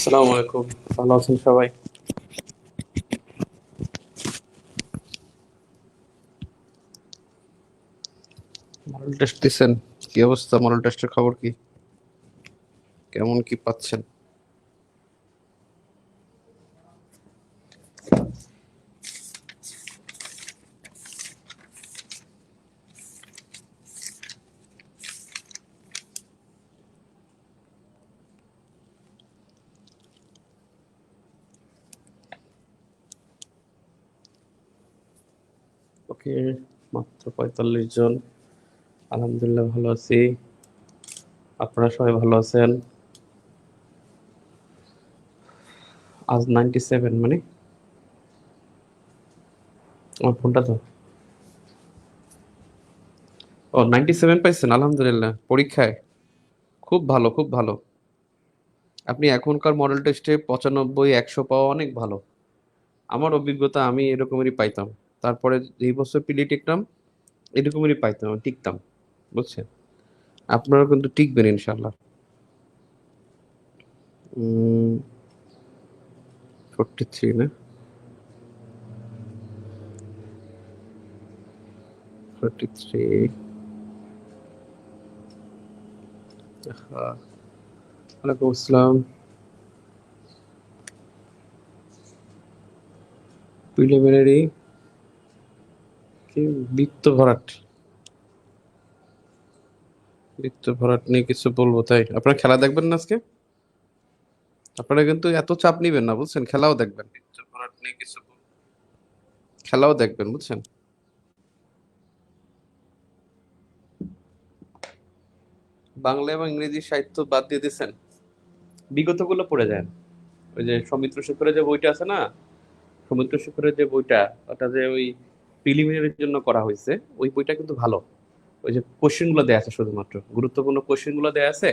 আসসালামু আলাইকুম। ভালো আছেন সবাই? মডেল টেস্ট দিছেন? কি অবস্থা? মডেল টেস্টের খবর কি? কেমন কি পাচ্ছেন? ওকে, মাত্র ৪৫ জন। আলহামদুলিল্লাহ ভালো আছি। আপনারা সবাই ভালো আছেন? আজ 97 মানে? আমার ফোনটা তো। ও 97 পাইছেন? আলহামদুলিল্লাহ। পরীক্ষায়? খুব ভালো, খুব ভালো। আপনি এখনকার মডেল টেস্টে ৯৫, ১০০ পাওয়া অনেক ভালো। আমার অভিজ্ঞতা আমি এরকমেরই পাইতাম। তারপরে যেই বছর পিলি টিকতাম, এরকমেরই পাইতাম, টিকতাম। বুঝছেন? আপনারা কিন্তু টিকবেন ইনশাআল্লাহ। 43 না? 43। ওয়ালাইকুম আসসালাম। প্রিলিমিনারি কি? বৃত্ত ভরাট। বৃত্ত ভরাট নিয়ে কিছু বলবো তাই? আপনারা খেলা দেখবেন না আজকে? আপনারা কিন্তু এত চাপ নিবেন না, বুঝছেন? খেলাও দেখবেন। বৃত্ত ভরাট নিয়ে কিছু খেলাও দেখবেন, বুঝছেন? বাংলা এবং ইংরেজি সাহিত্য বাদ দিয়ে দিচ্ছেন, বিগত গুলো পড়ে যান। ওই যে সৌমিত্র শেখরের যে বইটা আছে না, সৌমিত্র শেখরের যে বইটা, ওটা যে ওই প্রিলিমিনারির জন্য করা হয়েছে, ওই বইটা কিন্তু ভালো। ওই যে কোশ্চেন গুলো দেয়া আছে, শুধুমাত্র গুরুত্বপূর্ণ কোশ্চেন গুলো দেয়া আছে।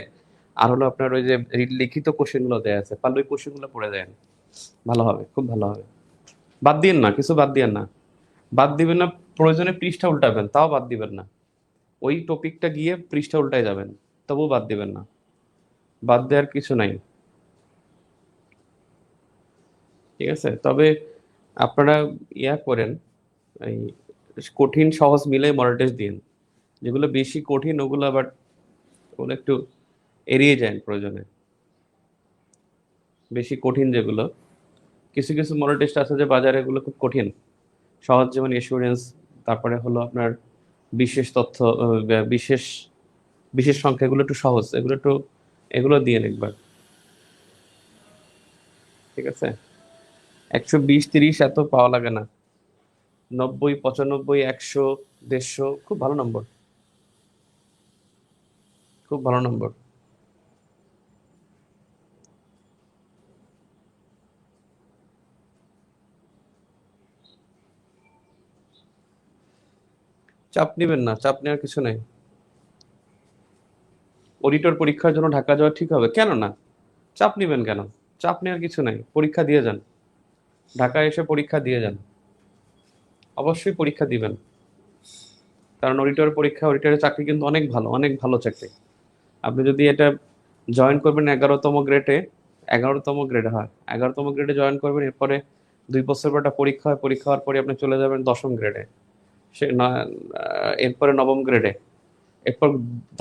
আর হলো আপনার ওই যে লিখিত কোশ্চেন গুলো দেয়া আছে, পারলে ওই কোশ্চেন গুলো পড়ে যান। ভালো হবে, খুব ভালো হবে। বাদ দিয়েন না, কিছু বাদ দিয়েন না। বাদ দিবেন না। প্রয়োজনে পৃষ্ঠা উল্টাবেন, তাও বাদ দিবেন না। ওই টপিকটা গিয়ে পৃষ্ঠা উল্টায় যাবেন, তবুও বাদ দিবেন না। বাদ দেওয়ার কিছু নাই। ঠিক আছে, তবে আপনারা ইয়া করেন, এই কঠিন সহজ মিলে মডেল টেস্ট দিন। যেগুলো বেশি কঠিন ওগুলো আবার ওগুলো একটু এড়িয়ে যান প্রয়োজনে। বেশি কঠিন যেগুলো, কিছু কিছু মডেল টেস্ট আছে যে বাজারে, এগুলো খুব কঠিন। সহজ যেমন এসুরেন্স, তারপরে হলো আপনার বিশেষ তথ্য, বিশেষ বিশেষ সংখ্যা, এগুলো একটু সহজ, এগুলো একটু, এগুলো দিয়ে একবার। ঠিক আছে, 120, 30 এত পাওয়া লাগে না। 90, 95, 100, 150 খুব ভালো নম্বর। খুব ভালো নম্বর। চাপ নিবেন না, চাপ নেওয়ার কিছু নাই। অডিটর পরীক্ষার জন্য ঢাকা যাওয়া ঠিক হবে কেন না? চাপ নিবেন কেন? চাপ নেওয়ার কিছু নাই, পরীক্ষা দিয়ে যান। ঢাকায় এসে পরীক্ষা দিয়ে যান। অবশ্যই পরীক্ষা দিবেন। কারণ অডিটর পরীক্ষা, অডিটরের চাকরি কিন্তু অনেক ভালো, অনেক ভালো চাকরি। আপনি যদি এটা জয়েন করবেন 11তম গ্রেডে, 11তম গ্রেডে হয়, 11তম গ্রেডে জয়েন করবেন, এরপরে 2 বছর পর একটা পরীক্ষা হয়, পরীক্ষা হওয়ার পরে আপনি চলে যাবেন 10ম গ্রেডে, সে না, এরপরে 9ম গ্রেডে, এরপর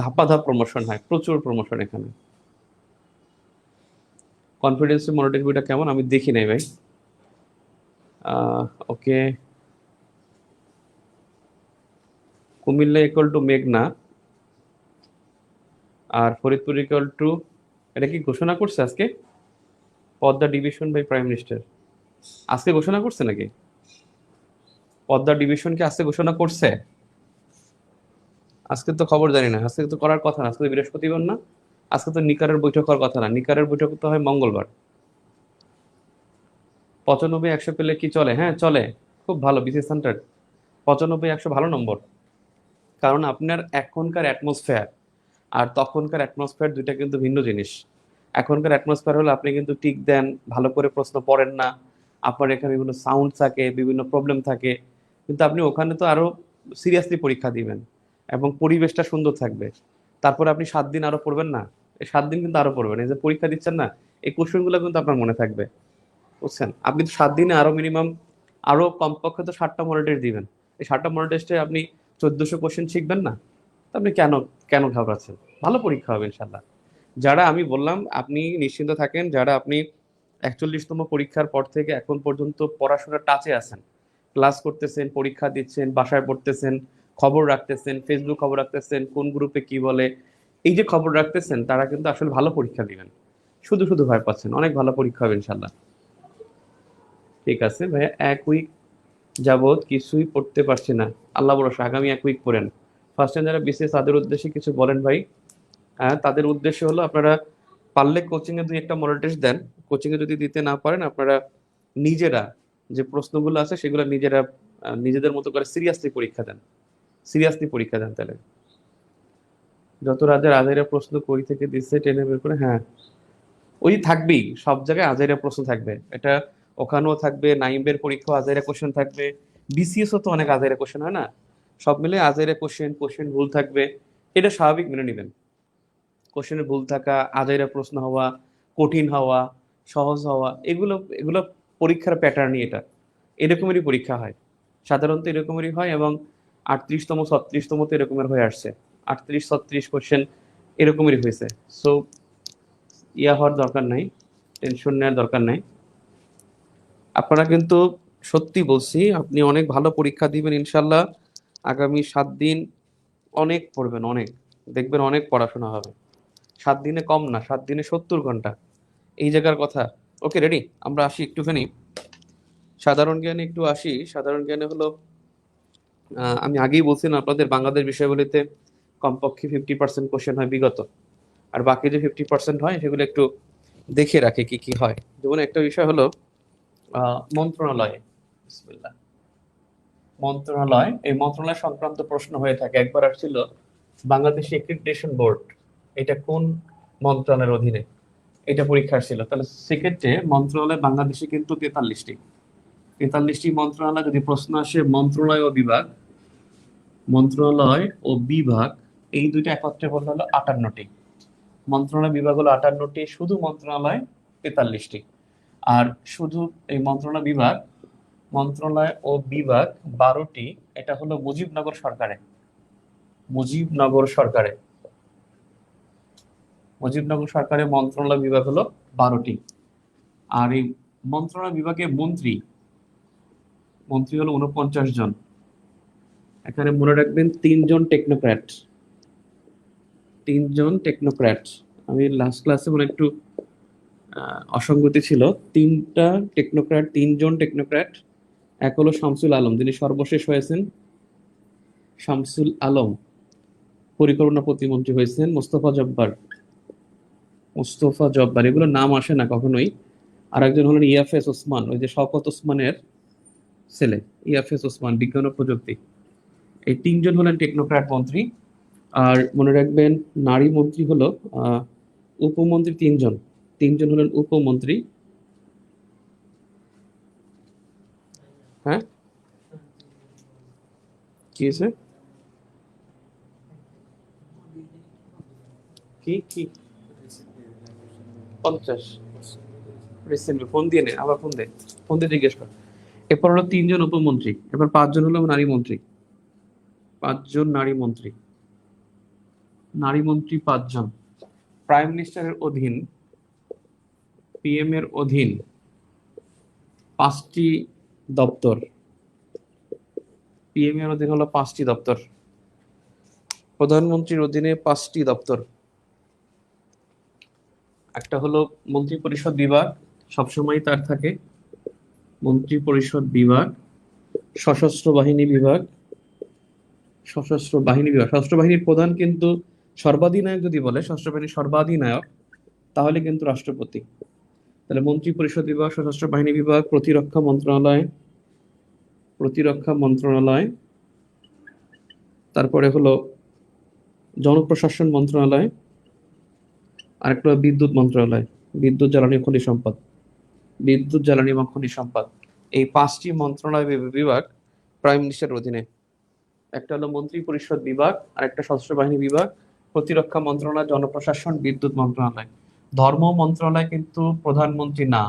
ধাপা ধাপ প্রমোশন হয়, প্রচুর প্রমোশন এখানে। কনফিডেন্স মনিটর বইটা কেমন আমি দেখি নাই ভাই। ওকে। কুমিল্লা ইকুয়াল টু মেঘনা, আর ফরিদপুর ইকুয়াল টু, এটা কি ঘোষণা করছে আজকে? Padma division by prime minister আজকে ঘোষণা করছে নাকি? পদ্মা ডিভিশন কি আজকে ঘোষণা করছে? আজকে তো খবর জানি না, আজকে তো করার কথা না, আজকে তো বৃহস্পতিবার না? আজকে তো নিকারের বৈঠক হওয়ার কথা না, নিকারের বৈঠক তো হয় মঙ্গলবার। 95, 100 পেলে কি চলে? হ্যাঁ চলে, খুব ভালো বিসি সেন্টার। 95, 100 ভালো নম্বর। কারণ আপনার এখনকার অ্যাটমসফেয়ার আর তখনকার অ্যাটমসফেয়ার দুইটা কিন্তু ভিন্ন জিনিস। এখনকার অ্যাটমসফেয়ার হলো আপনি কিন্তু টিক দেন, ভালো করে প্রশ্ন পড়েন না, আপনার এখানে বিভিন্ন সাউন্ড থাকে, বিভিন্ন প্রবলেম থাকে। কিন্তু আপনি ওখানে তো আরো সিরিয়াসলি পরীক্ষা দিবেন এবং পরিবেশটা সুন্দর থাকবে। তারপরে আপনি 7 দিন আরো পড়বেন না, এই 7 দিন কিন্তু আরো পড়বেন। এই যে পরীক্ষা দিচ্ছেন না, এই কোশ্চেন গুলো কিন্তু আপনার মনে থাকবে, বুঝছেন? আপনি তো 7 দিনে আরো মিনিমাম আরো কমপক্ষে তো 7টা মডেল টেস্ট দিবেন। এই 7টা মডেল টেস্টে আপনি 1400 কোশ্চেন শিখবেন না? তো আপনি কেন কেন ঘাবড়াচ্ছেন? ভালো পরীক্ষা হবে ইনশাল্লাহ। যারা আমি বললাম আপনি নিশ্চিন্ত থাকেন, যারা আপনি 41তম পরীক্ষার পর থেকে এখন পর্যন্ত পড়াশোনার টাচে আছেন, ক্লাস করতেছেন, পরীক্ষা দিচ্ছেন, বাসায় পড়তেছেন, খবর রাখতেছেন, ফেসবুক খবর রাখতেছেন, কোন গ্রুপে কি বলে, এই যে খবর রাখতেছেন, তারা কিন্তু আসলে ভালো পরীক্ষা দিবেন। শুধু শুধু ভয় পাচ্ছেন, অনেক ভালো পরীক্ষা হবে ইনশাল্লাহ। ঠিক আছে ভাইয়া, 1 উইক যাবৎ কিছুই পড়তে পারছি না, আল্লাহ ভরসা আগামী 1 উইক পড়েন। ফার্স্ট টাইম যারা বিসিএস তাদের উদ্দেশ্যে কিছু বলেন ভাই। হ্যাঁ, তাদের উদ্দেশ্য হলো আপনারা পারলে কোচিং এ 2-1টা মডেল টেস্ট দেন। কোচিং এ যদি দিতে না পারেন, আপনারা নিজেরা যে প্রশ্নগুলো আছে সেগুলো নিজেরা নিজেদের মতো করে সিরিয়াসলি পরীক্ষা দেন। সিরিয়াসলি পরীক্ষা দেন তাহলে। যত রাজার আজাইরা প্রশ্ন কই থেকে দিচ্ছে টেনে বের করে, হ্যাঁ ওই থাকবেই, সব জায়গায় আজাইরা প্রশ্ন থাকবে। এটা ওখানেও থাকবে, নাইমের পরীক্ষাও আজাইরা কোশ্চেন থাকবে, বিসিএস ও তো অনেক আজাইরা কোশ্চেন হয় না? সব মিলে আজাইরা কোশ্চেন, কোশ্চেন ভুল থাকবে, এটা স্বাভাবিক মেনে নেবেন। কোশ্চেনে ভুল থাকা, আজাইরা প্রশ্ন হওয়া, কঠিন হওয়া, সহজ হওয়া, এগুলো এগুলো পরীক্ষার প্যাটার্নই এটা। এরকমেরই পরীক্ষা হয়, সাধারণত এরকমেরই হয়। এবং 38তম 36তম তো এরকমের হয়ে আসছে, 38-36 কোশ্চেন এরকমেরই হয়েছে। সো ইয়া হওয়ার দরকার নাই, টেনশন নেওয়ার দরকার নাই। আপনারা কিন্তু, সত্যি বলছি, আপনি অনেক ভালো পরীক্ষা দিবেন ইনশাল্লাহ। আগামী 7 দিন অনেক পড়বেন, অনেক দেখবেন, অনেক পড়াশোনা হবে। 7 দিনে কম না, 7 দিনে 70 ঘন্টা, এই জায়গার কথা। ওকে, রেডি? আমরা আসি একটুখানি সাধারণ জ্ঞানে, একটু আসি। সাধারণ জ্ঞানে হলো, আমি আগেই বলছিলাম আপনাদের বাংলাদেশ বিষয়গুলিতে কমপক্ষে 50% কোশ্চেন হয় বিগত, আর বাকি যে 50% হয় সেগুলো একটু দেখে রাখে কি কি হয়। যেমন একটা বিষয় হলো মন্ত্রণালয়, বিসমিল্লাহ, মন্ত্রণালয়, এই মন্ত্রণালয় সংক্রান্ত প্রশ্ন হয়ে থাকে। একবার আসছিল বাংলাদেশ এক্রিডিটেশন বোর্ড, এটা কোন মন্ত্রণালয়ের অধীনে, এটা পরীক্ষা আসছিল। তাহলে সেক্ষেত্রে মন্ত্রণালয় বাংলাদেশে কিন্তু 43টি, 43টি মন্ত্রণালয়। যদি প্রশ্ন আসে মন্ত্রণালয় ও বিভাগ, মন্ত্রণালয় ও বিভাগ, এই দুইটা একত্রে বললে হলো 58টি। মন্ত্রণালয় বিভাগ হলো 58টি, শুধু মন্ত্রণালয় 43টি। আর শুধু এই মন্ত্রণালয় বিভাগ, মন্ত্রণালয় ও বিভাগ 12টি, এটা হলো মুজিবনগর সরকারে। মুজিবনগর সরকারে, মুজিবনগর সরকারের মন্ত্রণালয় বিভাগ হলো 12টি। আর এই মন্ত্রণালয় বিভাগে মন্ত্রী, মন্ত্রী হলো 49 জন। এখানে মনে রাখবেন 3 জন টেকনোক্র্যাট, 3 জন টেকনোক্র্যাট। আমি লাস্ট ক্লাসে মনে একটু অসঙ্গতি ছিল। 3জন টেকনোক্র্যাট। এক হলো শামসুল আলম, যিনি সর্বশেষ হয়েছেন, শামসুল আলম পরিকল্পনা প্রতিমন্ত্রী হয়েছেন। মোস্তফা জব্বার, মোস্তফা জব্বার, এগুলো নাম আসে না কখনোই। আর একজন হলেন ইয়াফেস ওসমান, ওই যে শওকত ওসমানের ছেলে, ইয়াফেস ওসমান, বিজ্ঞান ও প্রযুক্তি। এই 3জন হলেন টেকনোক্র্যাট মন্ত্রী। আর মনে রাখবেন নারী মন্ত্রী হলো উপমন্ত্রী 3 জন, 3 জন হলেন উপমন্ত্রী। হ্যাঁ, কি হয়েছে? কি কি 50 রিসেন্টলি ফোন দিয়ে নে, আবার ফোন দে, ফোন দিয়ে জিজ্ঞেস কর। এরপর হলো 3 জন উপমন্ত্রী, এবার 5 জন হলো নারী মন্ত্রী, 5 জন নারী মন্ত্রী, নারী মন্ত্রী 5 জন। প্রাইম মিনিস্টারের অধীন, পিএম এর অধীন 5টি দপ্তর, পিএম এর অধীন হলো 5টি দপ্তর, প্রধানমন্ত্রীর অধীনে 5টি দপ্তর। একটা হলো মন্ত্রী পরিষদ বিভাগ, সবসময় তার থাকে মন্ত্রী পরিষদ বিভাগ। সশস্ত্র বাহিনী বিভাগ, সশস্ত্র বাহিনী বিভাগ, সশস্ত্র বাহিনীর প্রধান কিন্তু সর্বাধিনায়ক, যদি বলে সশস্ত্র বাহিনীর সর্বাধিনায়ক, তাহলে কিন্তু রাষ্ট্রপতি। তাহলে মন্ত্রী পরিষদ বিভাগ, সশস্ত্র বাহিনী বিভাগ, প্রতিরক্ষা মন্ত্রণালয়, প্রতিরক্ষা মন্ত্রণালয়, তারপরে হলো জনপ্রশাসন মন্ত্রণালয়, আরেকটা বিদ্যুৎ মন্ত্রণালয়, বিদ্যুৎ জ্বালানি ও খনিজ সম্পদ, বিদ্যুৎ জ্বালানি এবং খনিজ সম্পদ। এই 5টি মন্ত্রণালয় বিভাগ প্রাইম মিনিস্টারের অধীনে। একটা হলো মন্ত্রী পরিষদ বিভাগ, আর একটা সশস্ত্র বাহিনী বিভাগ, প্রতিরক্ষা মন্ত্রণালয়, জনপ্রশাসন, বিদ্যুৎ মন্ত্রণালয়। ধর্ম মন্ত্রণালয় কিন্তু প্রধানমন্ত্রী না,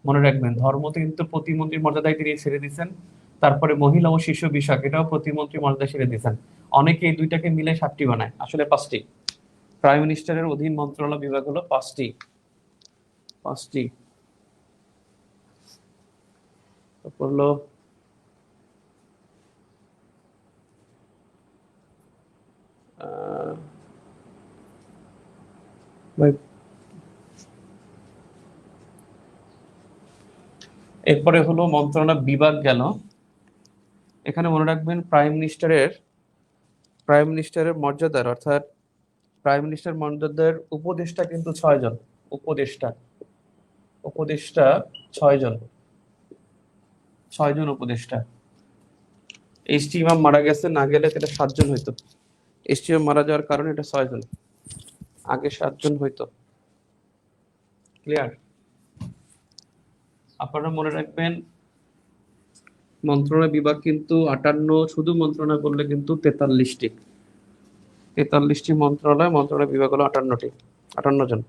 মনে রাখবেন। ধর্ম কিন্তু প্রতিমন্ত্রীর মর্যাদায় তিনি ছেড়ে দিয়েছেন। তারপরে মহিলা ও শিশু বিষয়ক, এটাও প্রতিমন্ত্রী মর্যাদায় ছেড়ে দিয়েছেন। অনেকে এই দুইটাকে মিলে 7টি বানায়, আসলে 5টি। প্রাইম মিনিস্টারের অধীন মন্ত্রণালয় বিভাগ হলো 5টি। 5টি। তারপর হলো এরপরে হলো মন্ত্রণালয় বিভাগ গেল। এখানে মনে রাখবেন প্রাইম মিনিস্টারের মর্যাদার, অর্থাৎ প্রাইম মিনিস্টার মর্যাদার উপদেষ্টা কিন্তু 6 জন। উপদেষ্টা 6 জন। 6 জন উপদেষ্টা। এইচটি ইমাম মারা গেছে, না গেলে এটা 7 জন হইতো। এইচটি ইমাম মারা যাওয়ার কারণে এটা 6 জন, আগে 7 জন হইতো। ক্লিয়ার? আপনারা মনে রাখবেন মন্ত্রণালয় বিভাগ কিন্তু 58, শুধু মন্ত্রণালয় বললে কিন্তু 43টি। 43টি মন্ত্রণালয় বিভাগ হলো 58 জন।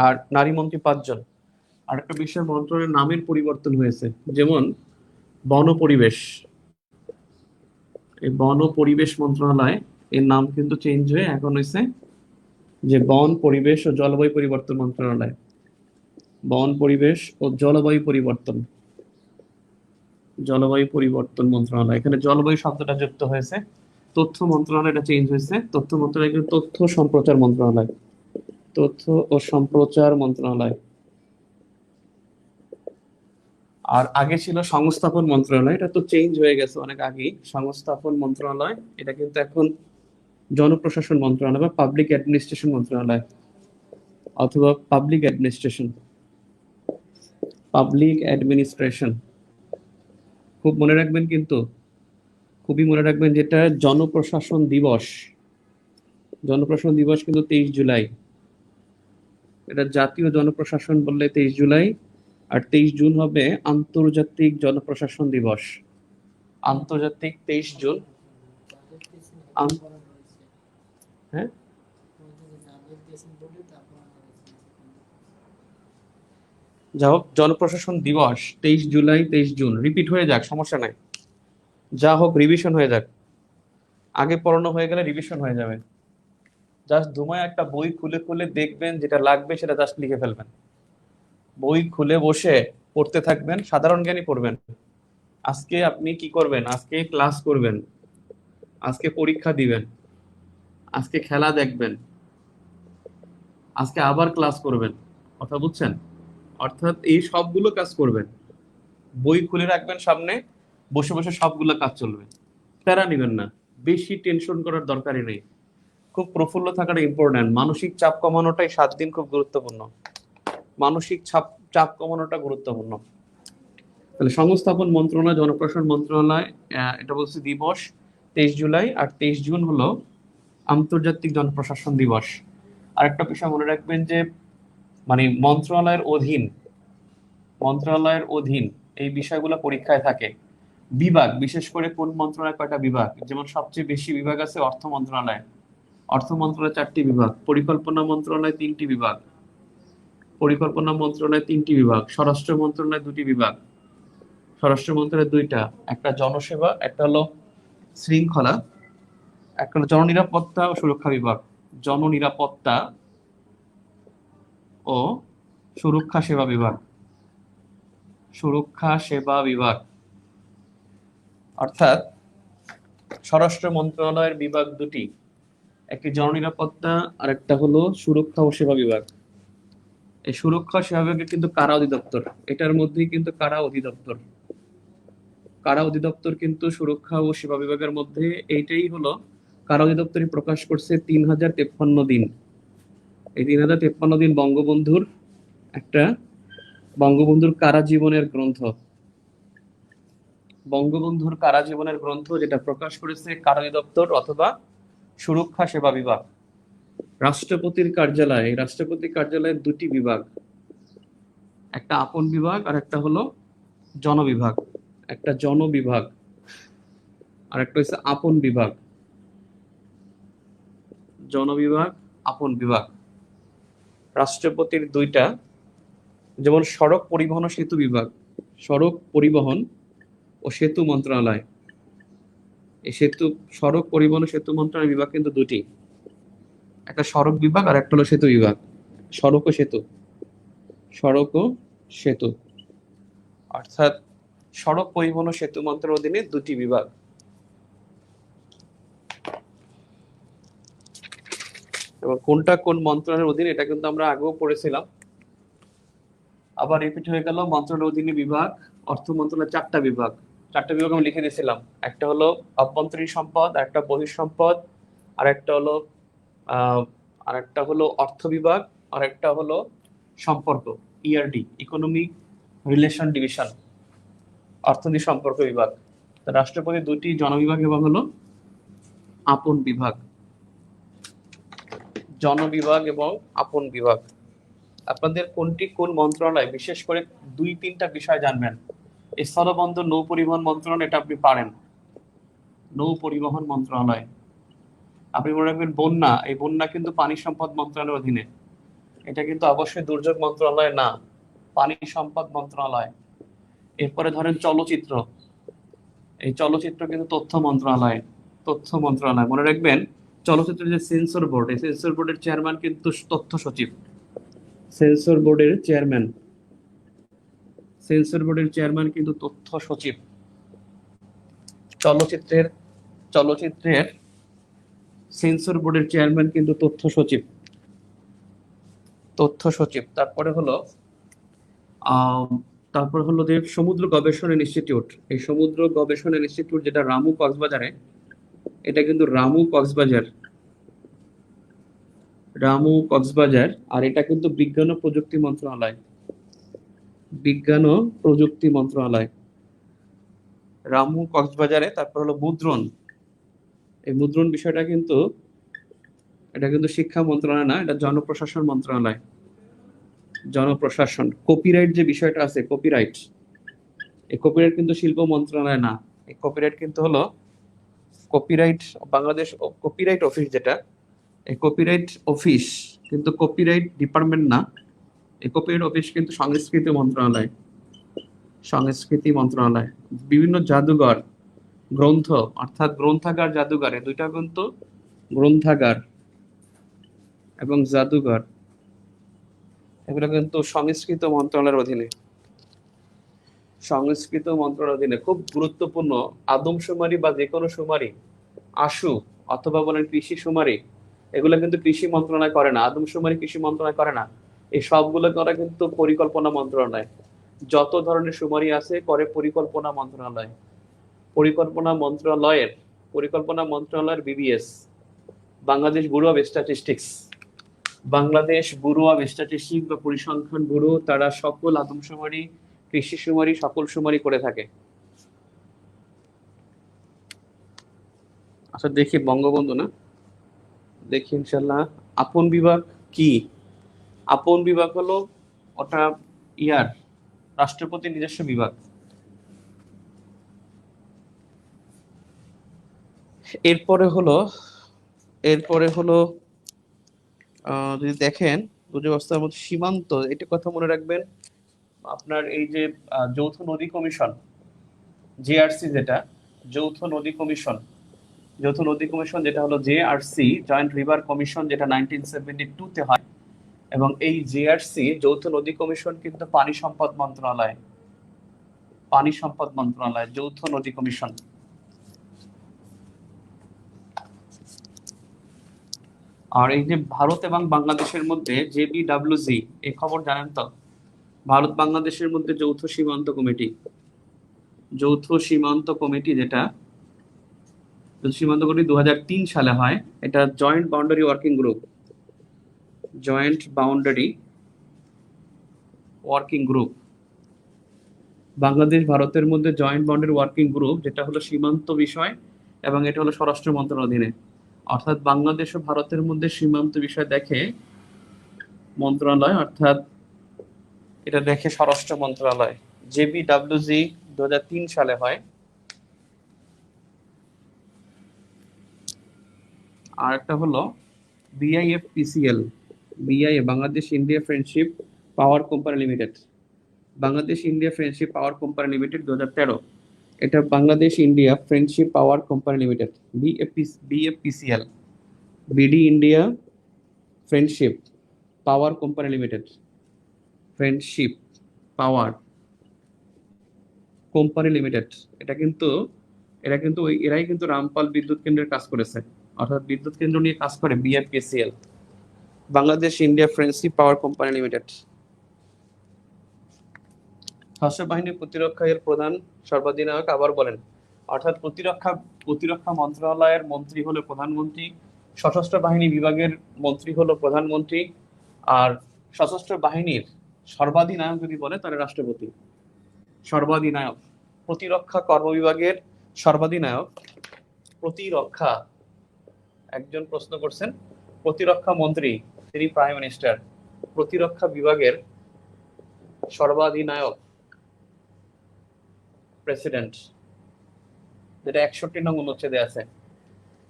আর নারী মন্ত্রী 5 জন। আরেকটা বিষয়, মন্ত্রণালয়ের নামের পরিবর্তন হয়েছে, যেমন বন ও পরিবেশ। এই বন ও পরিবেশ মন্ত্রণালয় এর নাম কিন্তু চেঞ্জ হয়ে এখন হয়েছে যে বন, পরিবেশ ও জলবায়ু পরিবর্তন মন্ত্রণালয়। বন, পরিবেশ ও জলবায়ু পরিবর্তন মন্ত্রণালয়। এখানে জলবায়ু শব্দটা যুক্ত হয়েছে। তথ্য মন্ত্রণালয়, এটা চেঞ্জ হয়েছে। তথ্য মন্ত্রণালয় কিন্তু তথ্য সম্প্রচার মন্ত্রণালয়। তথ্য ও সম্প্রচার মন্ত্রণালয়। আর আগে ছিল সংস্থাপন মন্ত্রণালয়, এটা তো চেঞ্জ হয়ে গেছে অনেক আগেই। সংস্থাপন মন্ত্রণালয় এটা কিন্তু এখন জনপ্রশাসন মন্ত্রণালয় বা পাবলিক অ্যাডমিনিস্ট্রেশন মন্ত্রণালয়, অথবা পাবলিক অ্যাডমিনিস্ট্রেশন। খুব মনে রাখবেন, কিন্তু খুবই মনে রাখবেন, যেটা জনপ্রশাসন দিবস কিন্তু 23 জুলাই। এটা জাতীয় জনপ্রশাসন বললে 23 জুলাই, আর 23 জুন হবে আন্তর্জাতিক জনপ্রশাসন দিবস। আন্তর্জাতিক 23 জুন। হ্যাঁ, যা হোক, জনপ্রশাসন দিবস 23 জুলাই 23 জুন, রিপিট হয়ে যাক, সমস্যা নাই। যা হোক, রিভিশন হয়ে যাক। আগে পড়ানো হয়ে গেলে রিভিশন হয়ে যাবে। জাস্ট ধুমায় একটা বই খুলে খুলে দেখবেন, যেটা লাগবে সেটা জাস্ট লিখে ফেলবেন। বই খুলে বসে পড়তে থাকবেন, সাধারণ জ্ঞানই পড়বেন। আজকে আপনি কি করবেন? আজকে ক্লাস করবেন, আজকে পরীক্ষা দিবেন, আজকে খেলা দেখবেন, আজকে আবার ক্লাস করবেন। কথা বুঝছেন? অর্থাৎ এই সবগুলো কাজ করবেন। বই খুলে রাখবেন সামনে, বসে বসে সবগুলো কাজ চলবে। প্যারা নিবেন না, বেশি টেনশন করার দরকারই নেই। খুব প্রফুল্ল থাকাটা ইম্পর্টেন্ট। মানসিক চাপ কমানোটাই 7 দিন খুব গুরুত্বপূর্ণ। মানসিক চাপ কমানোটা গুরুত্বপূর্ণ। তাহলে সংস্থাপন মন্ত্রণালয়, জনপ্রশাসন মন্ত্রণালয়, এটা বলছি দিবস 23 জুলাই, আর 23 জুন হলো আন্তর্জাতিক জনপ্রশাসন দিবস। আরেকটা বিষয় মনে রাখবেন যে মানে মন্ত্রণালয়ের অধীন এই বিষয়গুলো পরীক্ষায় থাকে। বিভাগ, বিশেষ করে কোন মন্ত্রণালয় কয়টা বিভাগ, যেমন সবচেয়ে বেশি বিভাগ আছে অর্থ মন্ত্রণালয়। অর্থ মন্ত্রণালয় 4টি বিভাগ, পরিকল্পনা মন্ত্রণালয় 3টি বিভাগ, স্বরাষ্ট্র মন্ত্রণালয় 2টি বিভাগ, স্বরাষ্ট্র মন্ত্রণালয় 2টা, একটা জনসেবা, একটা হলো শৃঙ্খলা, একটা হলো জননিরাপত্তা ও সুরক্ষা বিভাগ। জননিরাপত্তা ও সুরক্ষা সেবা বিভাগ। অর্থাৎ স্বরাষ্ট্র মন্ত্রণালয়ের বিভাগ 2টি, একটি জননিরাপত্তা আর একটা হলো সুরক্ষা ও সেবা বিভাগ। এই সুরক্ষা সেবা বিভাগে কিন্তু কারা অধিদপ্তর, এটার মধ্যেই কিন্তু কারা অধিদপ্তর কিন্তু সুরক্ষা ও সেবা বিভাগের মধ্যে। এইটাই হলো কারা অধিদপ্তরই প্রকাশ করছে 3053 দিন। এই 3053 দিন বঙ্গবন্ধুর কারা জীবনের গ্রন্থ, যেটা প্রকাশ করেছে কারা অধিদপ্তর অথবা সুরক্ষা সেবা বিভাগ। রাষ্ট্রপতির কার্যালয়ে 2টি বিভাগ, একটা আপন বিভাগ আর একটা হলো জনবিভাগ। একটা জনবিভাগ আর একটা হচ্ছে আপন বিভাগ। জনবিভাগ, আপন বিভাগ। রাষ্ট্রপতির দুইটা, যেমন সড়ক পরিবহন ও সেতু বিভাগ, সড়ক পরিবহন ও সেতু মন্ত্রণালয়। এই সড়ক পরিবহন ও সেতু মন্ত্রণালয় বিভাগ কিন্তু দুটি, একটা সড়ক বিভাগ আর একটা হলো সেতু বিভাগ। সড়ক ও সেতু, সড়ক ও সেতু, অর্থাৎ সড়ক পরিবহন ও সেতু মন্ত্রণালয়ের অধীনে দুটি বিভাগ। এবং কোনটা কোন মন্ত্রণালয়ের অধীনে এটা কিন্তু আমরা আগেও পড়েছিলাম, আবার রিপিট হয়ে গেল। মন্ত্রণালয়ের অধীনে বিভাগ, অর্থ মন্ত্রণালয়ের চারটা বিভাগ, চারটা বিভাগ আমি লিখে দিয়েছিলাম। একটা হলো অভ্যন্তরীণ সম্পদ, একটা বহিঃসম্পদ, আর একটা হলো অর্থ বিভাগ, আর একটা হলো সম্পর্ক, ইআরডি, ইকোনমিক রিলেশন ডিভিশন, অর্থনীতি সম্পর্ক বিভাগ। রাষ্ট্রপতি দুটি জনবিভাগ এবং হলো আপন বিভাগ, জনবিভাগ এবং আপন বিভাগ। আপনাদের কোনটি কোন মন্ত্রণালয়, বিশেষ করে 2-3টা বিষয় জানবেন। স্থলবন্দর নৌ পরিবহন মন্ত্রণালয়, এটা আপনি পারেন, নৌ পরিবহন মন্ত্রণালয়। আপনি মনে রাখবেন বন্যা, এই বন্যা কিন্তু পানি সম্পদ মন্ত্রণালয়ের অধীনে, এটা কিন্তু অবশ্যই দুর্যোগ মন্ত্রণালয় না, পানি সম্পদ মন্ত্রণালয়। এরপরে ধরেন চলচ্চিত্র, এই চলচ্চিত্র কিন্তু তথ্য মন্ত্রণালয়, তথ্য মন্ত্রণালয়। মনে রাখবেন চলচ্চিত্রের যে সেন্সর বোর্ড, এই সেন্সর বোর্ডের চেয়ারম্যান কিন্তু তথ্য সচিব, সেন্সর বোর্ডের চেয়ারম্যান, সেন্সর বোর্ডের চেয়ারম্যান কিন্তু তথ্য সচিব। চলচ্চিত্রের চলচ্চিত্রের সেন্সর বোর্ডের চেয়ারম্যান কিন্তু তথ্য সচিব, তথ্য সচিব। তারপরে হলো যে সমুদ্র গবেষণা ইনস্টিটিউট, এই সমুদ্র গবেষণা ইনস্টিটিউট যেটা রামু কক্সবাজারে, এটা কিন্তু রামু কক্সবাজার, রামু কক্সবাজার। আর এটা কিন্তু বিজ্ঞান ও প্রযুক্তি মন্ত্রণালয়, বিজ্ঞান ও প্রযুক্তি মন্ত্রণালয়, রামু কক্সবাজারে। তারপর হলো মুদ্রণ, এই মুদ্রণ বিষয়টা কিন্তু, এটা কিন্তু শিক্ষা মন্ত্রণালয় না, এটা জনপ্রশাসন মন্ত্রণালয়, জনপ্রশাসন। কপিরাইট যে বিষয়টা আছে, কপিরাইট, এই কপিরাইট কিন্তু শিল্প মন্ত্রণালয় না, এই কপিরাইট কিন্তু হলো কপিরাইট বাংলাদেশ কপিরাইট অফিস, যেটা এই কপিরাইট অফিস কিন্তু কপিরাইট ডিপার্টমেন্ট না, এই কপিরাইট অফিস কিন্তু সংস্কৃতি মন্ত্রণালয়, সংস্কৃতি মন্ত্রণালয়। বিভিন্ন জাদুঘর, গ্রন্থ, অর্থাৎ গ্রন্থাগার, জাদুঘর, এই দুইটা কিন্তু, গ্রন্থাগার এবং জাদুঘর, এগুলো কিন্তু সংস্কৃত মন্ত্রণালয়ের অধীনে, সংস্কৃত মন্ত্রণালয়ের অধীনে। খুব গুরুত্বপূর্ণ, আদমশুমারি বা যে কোনো শুমারি, আশু অথবা বলেন কৃষি শুমারি, এগুলো কিন্তু কৃষি মন্ত্রণালয় করে না, আদমশুমারি কৃষি মন্ত্রণালয় করে না, এই সবগুলো করা কিন্তু পরিকল্পনা মন্ত্রণালয়। যত ধরনের শুমারি আছে করে পরিকল্পনা মন্ত্রণালয়, পরিকল্পনা মন্ত্রণালয়ের BBS, Bangladesh bureau of statistics, Bangladesh bureau of statistics বা পরিসংখ্যান ব্যুরো, তারা সকল আদমশুমারি, কৃষি শুমারি, সকল শুমারি করে থাকে। আচ্ছা দেখি বঙ্গবন্ধু না, দেখি ইনশাল্লাহ। আপন বিভাগ কি? আপন বিভাগ হলো ওটা রাষ্ট্রপতির নিজস্ব বিভাগ। এরপরে হলো যদি দেখেন দুর্যোগ ব্যবস্থার মধ্যে সীমান্ত, এটা কথা মনে রাখবেন। আপনার এই যে যৌথ নদী কমিশন, জেআরসি, যেটা যৌথ নদী কমিশন, যেটা হলো জেআরসি, জয়েন্ট রিভার কমিশন, যেটা 1972-তে হয়। এবং এই জেআরসি, যৌথ নদী কমিশন কিন্তু পানি সম্পদ মন্ত্রণালয়, পানি সম্পদ মন্ত্রণালয়, যৌথ নদী কমিশন। আর এই যে ভারত এবং বাংলাদেশের মধ্যে জেবিডব্লিউজি, এই খবর জানেন তো? ভারত বাংলাদেশের মধ্যে যৌথ সীমান্ত কমিটি, যৌথ সীমান্ত কমিটি, যেটা সীমান্ত কমিটি 2003 সালে হয়। এটা joint boundary working group, joint boundary working group, Bangladesh ভারতের মধ্যে জয়েন্ট বাউন্ডারি ওয়ার্কিং গ্রুপ, যেটা হলো সীমান্ত বিষয়, এবং এটা হলো স্বরাষ্ট্র মন্ত্রণালয়ের অধীনে। অর্থাৎ বাংলাদেশ ও ভারতের মধ্যে সীমান্ত বিষয় দেখে মন্ত্রণালয়, অর্থাৎ এটা দেখে স্বরাষ্ট্র মন্ত্রণালয়। জেবিডব্লিউজি 2003 সালে হয়। আর একটা হলো BIFPCL, BIA Bangladesh India friendship power company limited, Bangladesh India friendship power company limited 2013। এটা Bangladesh India friendship power company limited, BFPCL, BD India friendship power company limited, friendship power company limited. এরা কিন্তু এরাই কিন্তু রামপাল বিদ্যুৎ কেন্দ্রের কাজ করেছে, অর্থাৎ বিদ্যুৎ কেন্দ্র নিয়ে কাজ করে BFPCL, Bangladesh India friendship power company limited. সশস্ত্র বাহিনীর প্রতিরক্ষা এর প্রধান সর্বাধিনায়ক আবার বলেন, অর্থাৎ প্রতিরক্ষা মন্ত্রণালয়ের মন্ত্রী হলো প্রধানমন্ত্রী, সশস্ত্র বাহিনী বিভাগের মন্ত্রী হলো প্রধানমন্ত্রী, আর সশস্ত্র বাহিনীর সর্বাধিনায়ক যদি বলে তাহলে রাষ্ট্রপতি। সর্বাধিনায়ক প্রতিরক্ষা কর্মবিভাগের সর্বাধিনায়ক প্রতিরক্ষা, একজন প্রশ্ন করছেন, প্রতিরক্ষা মন্ত্রী তিনি প্রাইম মিনিস্টার, প্রতিরক্ষা বিভাগের সর্বাধিনায়ক প্রেসিডেন্ট, যেটা 61 নং অনুচ্ছেদে আছে।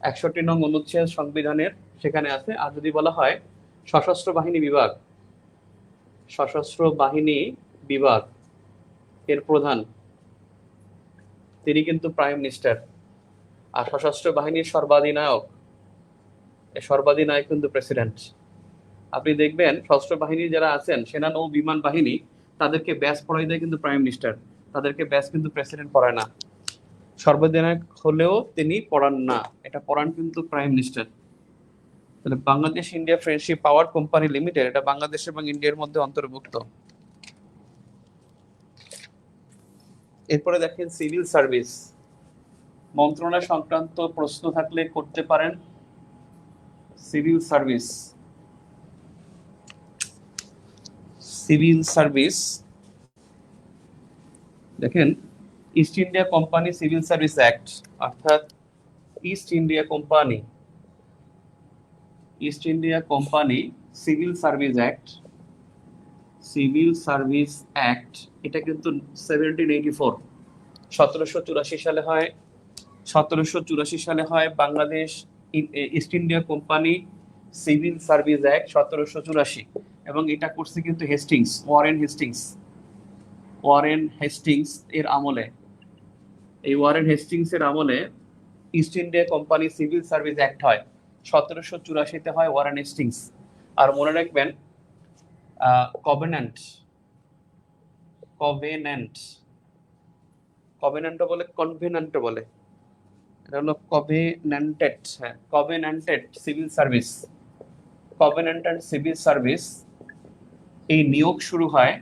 61 নং অনুচ্ছেদ সংবিধানের সেখানে আছে। আর যদি বলা হয় সশস্ত্র বাহিনী বিভাগ, সশস্ত্র বাহিনী বিভাগ এর প্রধান তিনি কিন্তু প্রাইম মিনিস্টার, আর সশস্ত্র বাহিনীর সর্বাধিনায়ক কিন্তু প্রেসিডেন্ট। আপনি দেখবেন সশস্ত্র বাহিনী যারা আছেন, সেনা নৌ বিমান বাহিনী, তাদেরকে ব্যাচ পড়াই দেয় কিন্তু প্রাইম মিনিস্টার, তাদেরকে ব্যাচ কিন্তু প্রেসিডেন্ট পড়ায় না। সর্বাধিনায়ক হলেও তিনি পড়ান না, এটা পড়ান কিন্তু প্রাইম মিনিস্টার। তাহলে Bangladesh India friendship power company limited এটা বাংলাদেশ এবং ইন্ডিয়ার মধ্যে অন্তর্ভুক্ত। এরপরে দেখেন সিভিল সার্ভিস মন্ত্রণালয় সংক্রান্ত প্রশ্ন থাকলে করতে পারেন। সিভিল সার্ভিস, সিভিল সার্ভিস দেখেন East India company civil service act, অর্থাৎ East India company civil service act, civil service act এটা কিন্তু 1784 সালে হয়। 1784 সালে হয় Bangladesh East India company civil service act 1784, এবং এটা করছে কিন্তু হেস্টিংস, ওয়ারেন হেস্টিংস এর আমলে। এই ওয়ারেন হেস্টিংস এর আমলে east India company civil service act হয়। 1784-তে হয় ওয়ারেন হেস্টিংস। আর মনে রাখবেন কভেন্যান্টও বলে, কনভেন্যান্টও বলে, এটা হলো কভেন্যান্টেড সিভিল সার্ভিস, কভেন্যান্টেড সিভিল সার্ভিস। এই নিয়োগ শুরু হয়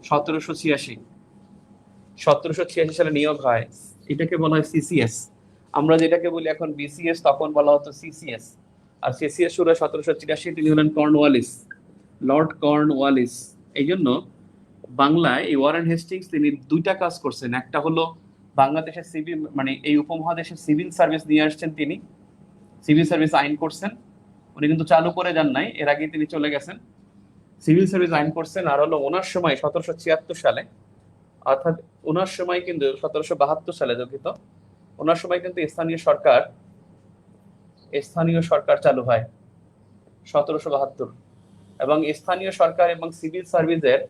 1786 সালে নিয়োগ হয়। এটাকে বলা হয় সিসিএস। আমরা যেটাকে বলি এখন বিসিএস, তখন বলা হতো সিসিএস। আর সিসিএস শুরু হয় 1783। তিনি হলেন লর্ড কর্নওয়ালিস। এই জন্য বাংলায় এই ওয়ারেন হেস্টিংস তিনি দুইটা কাজ করছেন। একটা হলো বাংলাদেশের সিভিল এই উপমহাদেশের সিভিল সার্ভিস নিয়ে আসছেন, তিনি সিভিল সার্ভিস আইন করছেন। উনি কিন্তু চালু করে যান নাই, এর আগে তিনি চলে গেছেন। সিভিল সার্ভিস আইন করছেন। আর হলো ওনার সময় 1776 সালে, অর্থাৎ ওনার সময় কিন্তু 1772 সালে, দুঃখিত, ওনার সময় কিন্তু স্থানীয় সরকার চালু হয় 1772। এবং স্থানীয় সরকার এবং সিভিল সার্ভিসের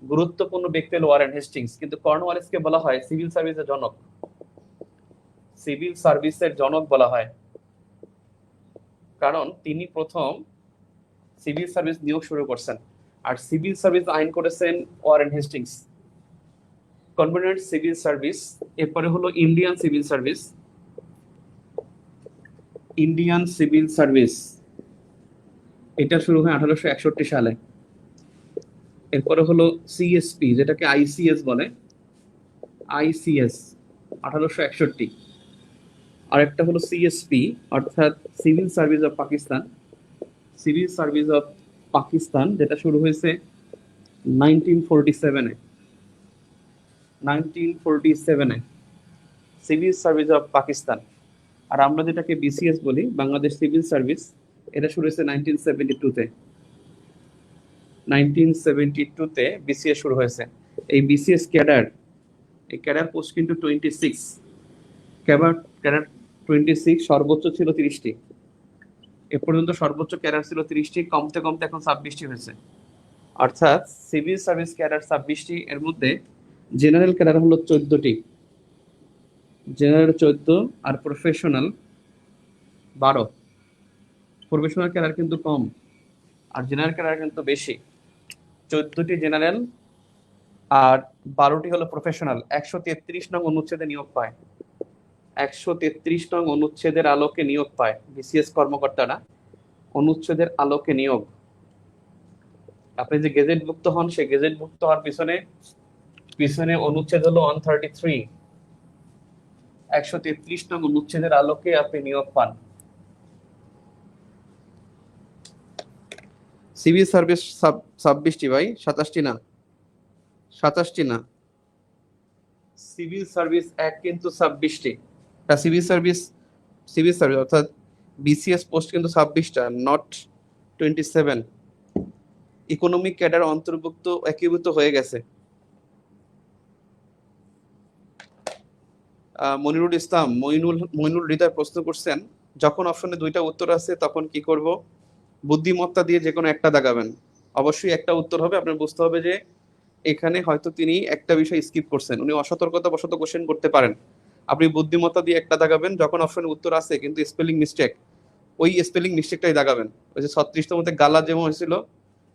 গুরুত্বপূর্ণ ব্যক্তি হল ওয়ারেন হেস্টিংস। কিন্তু কর্নওয়ালিসকে বলা হয় সিভিল সার্ভিসের জনক বলা হয়, কারণ তিনি প্রথম সিভিল সার্ভিস নিয়োগ শুরু করছেন। আর সিভিল সার্ভিস আইন করেছেন ওয়ারেন হেস্টিংস। কনভেন্যান্ট সিভিল সার্ভিস, এরপরে হলো ইন্ডিয়ান সিভিল সার্ভিস, এটা শুরু হয় 1861 সালে। এরপরে হলো সিএসপি, যেটাকে আইসিএস বলে, 1861। আরেকটা হলো সিএসপি, অর্থাৎ সিভিল সার্ভিস অফ পাকিস্তান, যেটা শুরু হয়েছে 1947-এ সিভিল সার্ভিস অফ পাকিস্তান। আর আমরা যেটাকে বিসিএস বলি, বাংলাদেশ সিভিল সার্ভিস, এটা শুরু হয়েছে 1972-তে বিসিএস শুরু হয়েছে। এই বিসিএস ক্যাডার পোস্ট কিন্তু 26, ক্যাডার 26, সর্বোচ্চ ছিল 30টি। এ পর্যন্ত সর্বোচ্চ ক্যাডার ছিল 30টি, কমতে কমতে এখন 26টি হয়েছে। অর্থাৎ সিভিল সার্ভিস ক্যাডার 26টি, এর মধ্যে জেনারেল ক্যাডার হলো 14টি, জেনারেল 14 আর প্রফেশনাল 12। প্রফেশনাল ক্যাডার কিন্তু কম আর জেনারেল ক্যাডার কিন্তু বেশি। 14টি জেনারেল আর 12টি হলো প্রফেশনাল। 133 নং অনুচ্ছেদে নিয়োগ পায়, 133 নং অনুচ্ছেদের আলোকে নিয়োগ পায় বিসিএস কর্মকর্তারা। অনুচ্ছেদের আলোকে নিয়োগ, আপনি যে গেজেটভুক্ত হন সেই গেজেটভুক্ত হওয়ার পিছনে অনুচ্ছেদ হলো 133। 133 নং অনুচ্ছেদের আলোকে আপনি নিয়োগ পান। সিভিল সার্ভিস 26টি ভাই, 27টি না, 27টি না। সিভিল সার্ভিস এক কিন্তু 26টি। সিভিল সার্ভিস অর্থাৎ বিসিএস পোস্ট কিন্তু 26টা, নট 27। ইকোনমিক ক্যাডার অন্তর্ভুক্ত একীভূত হয়ে গেছে। মনিরুল ইসলাম মইনুল হৃদয় প্রশ্ন করছেন, যখন অপশনে 2টা উত্তর আছে তখন কি করব? বুদ্ধিমত্তা দিয়ে যে কোনো একটা দাগাবেন। অবশ্যই একটা উত্তর হবে, আপনার বুঝতে হবে যে এখানে হয়তো তিনি একটা বিষয় স্কিপ করছেন, উনি অসতর্কতা বশত কোশ্চেন করতে পারেন। আপনি বুদ্ধিমত্তা দিয়ে একটা দাগাবেন, যখন অপশনে উত্তর আছে কিন্তু স্পেলিং মিস্টেক, ওই স্পেলিং মিস্টেকটাই দাগাবেন। ওই যে 36টার মধ্যে গালা যেমন হয়েছিল,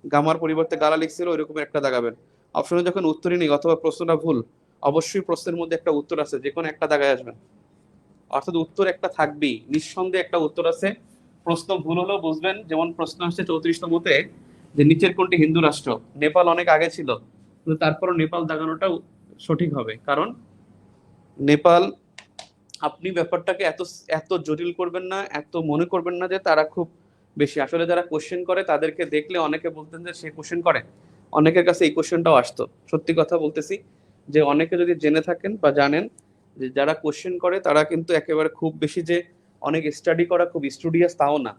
গামার পরিবর্তে গালা লিখছিল, ওইরকম একটা দাগাবেন। অপশনে যখন উত্তরই নেই অথবা প্রশ্নটা ভুল, অবশ্যই প্রশ্নের মধ্যে একটা উত্তর আছে, যে কোনো একটা দাগায় আসবেন। অর্থাৎ উত্তর একটা থাকবেই, নিঃসন্দেহে একটা উত্তর আছে। প্রশ্ন ভুল হলেও বুঝবেন, যেমন প্রশ্ন আসছে 34তমতে যে নিচের কোনটি হিন্দু রাষ্ট্র? নেপাল অনেক আগে ছিল, কিন্তু তারপরও নেপাল দাগানোটাও সঠিক হবে, কারণ নেপাল, আপনি ব্যাপারটাকে এত এত জটিল করবেন না, এত মনে করবেন না যে তারা খুব বেশি। আসলে যারা কোশ্চেন করে তাদেরকে দেখলে অনেকে বলতেন যে সে কোশ্চেন করে, অনেকের কাছে এই কোশ্চেনটাও আসতো। সত্যি কথা বলতেছি যে অনেকে যদি জেনে থাকেন বা জানেন যে যারা কোশ্চেন করে তারা কিন্তু একেবারে খুব বেশি যে অনেক স্টাডি করা, খুব স্টুডিয়াস তাও না।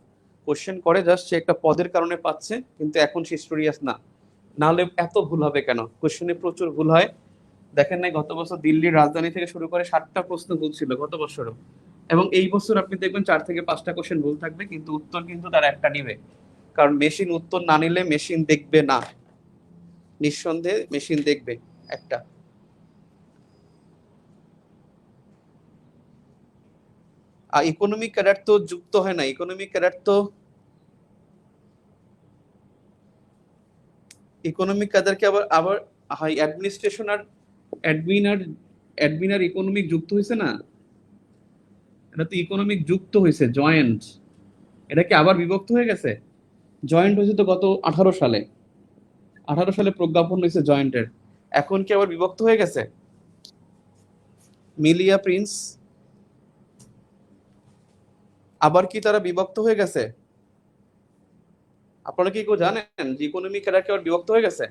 কোশ্চেন করে জাস্ট সে একটা পদের কারণে পাচ্ছে, কিন্তু এখন সে স্টুডিয়াস না। নাহলে এত ভুল হবে কেন? কোশ্চেনে প্রচুর ভুল হয়। দেখেন নাই গত বছর দিল্লির রাজধানী থেকে শুরু করে 7টা প্রশ্ন ভুল ছিল গত বছরও, এবং এই বছর আপনি দেখবেন 4 থেকে 5টা কোশ্চেন ভুল থাকবে, কিন্তু উত্তর কিন্তু তারা একটা নিবে। কারণ মেশিন উত্তর না নিলে মেশিন দেখবে না, নিঃসন্দেহে মেশিন দেখবে একটা। আর ইকোনমিক ক্যাডার তো যুক্ত হয় না, ইকোনমিক ক্যাডার কে আবার আবার হয় অ্যাডমিনিস্ট্রেশন আর অ্যাডমিন আর ইকোনমিক যুক্ত হয়েছে না, এটা তো ইকোনমিক যুক্ত হয়েছে, জয়েন্ট। এটা কি আবার বিভক্ত হয়ে গেছে? জয়েন্ট হয়েছে তো গত 18 সালে, 18 সালে প্রজ্ঞাপন হয়েছে জয়েন্টের। এখন কি আবার বিভক্ত হয়ে গেছে? মিলিয়া প্রিন্স, আবার কি তারা বিভক্ত হয়ে গেছে? আপনারা কি কেউ জানেন যে ইকোনমিক ক্যাডার কি আবার বিভক্ত হয়ে গেছে?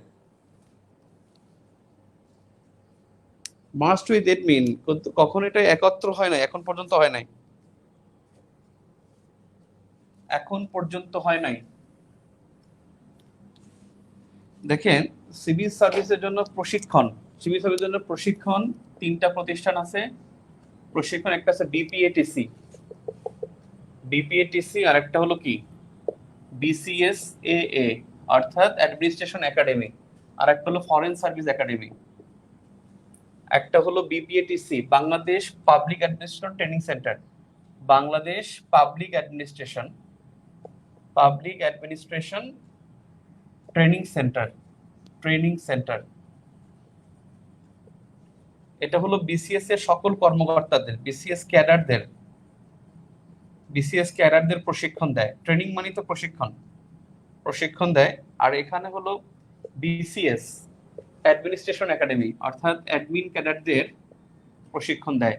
মাস্ট উইথ এডমিন, কিন্তু কখন এটা একত্র হয় না, এখন পর্যন্ত হয় নাই, এখন পর্যন্ত হয় নাই। দেখেন, সিভিল সার্ভিসের জন্য প্রশিক্ষণ, সিভিল সার্ভিসের জন্য প্রশিক্ষণ 3টা প্রতিষ্ঠান আছে প্রশিক্ষণ। একটা আছে বিপিএটিসি, আর একটা হলো কি বিসিএসএএ অর্থাৎ অ্যাডমিনিস্ট্রেশন একাডেমি, আর একটা হলো ফরেন সার্ভিস একাডেমি। একটা হলো BPATC, Bangladesh public administration training centre, Bangladesh public administration training centre. এটা হলো বিসিএস এর সকল কর্মকর্তাদের, বিসিএস ক্যাডারদের প্রশিক্ষণ দেয়। ট্রেনিং মানে তো প্রশিক্ষণ দেয়। আর এখানে হলো বিসিএস অ্যাডমিনিস্ট্রেশন একাডেমি, অর্থাৎ অ্যাডমিন ক্যাডারদের প্রশিক্ষণ দেয়,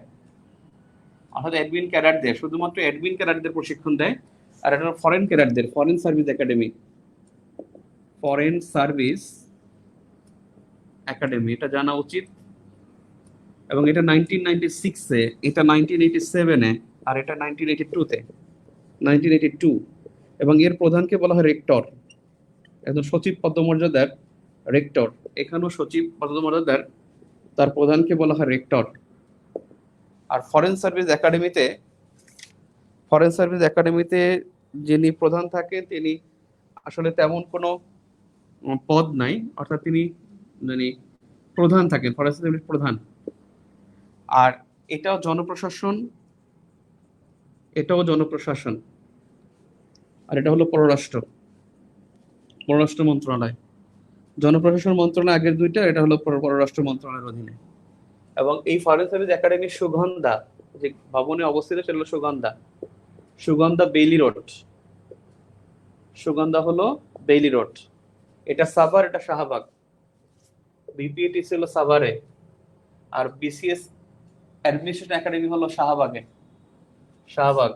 শুধুমাত্র অ্যাডমিন ক্যাডারদের প্রশিক্ষণ দেয়। আর এটা ফরেন ক্যাডারদের, ফরেন সার্ভিস একাডেমি, এটা জানা উচিত। এবং এটা 1996-এ, এটা 1987-এ, আর এটা 1982 এবং এর প্রধানকে বলা হয় রেক্টর, একজন সচিব পদমর্যাদার রেক্টর। এখানেও সচিব পদমর্যাদার, তার প্রধানকে বলা হয় রেক্টর। আর ফরেন সার্ভিস একাডেমিতে যিনি প্রধান থাকেন তিনি আসলে তেমন কোনো পদ নাই, অর্থাৎ তিনি মানে প্রধান থাকেন, ফরেস্ট অ্যাসেম্বলির প্রধান। আর এটাও জনপ্রশাসন, এটাও জনপ্রশাসন, আর এটা হলো পররাষ্ট্র, পররাষ্ট্র মন্ত্রণালয়। জনপ্রশাসন মন্ত্রণালয় আগের দুইটা, এটা হলো পররাষ্ট্র মন্ত্রণালয়ের অধীনে। এবং এই ফরেন সার্ভিস একাডেমির সুগন্ধা যে ভবনে অবস্থিত ছিল, সুগন্ধা, সুগন্ধা বেইলি রোড, সুগন্ধা হলো বেইলি রোড। এটা সাভার, এটা শাহবাগ। বিপিএটি ছিল সাভারে, আর বিসিএস অ্যাডমিনিস্ট্রেশন একাডেমি হলো শাহবাগে, শাহবাগ।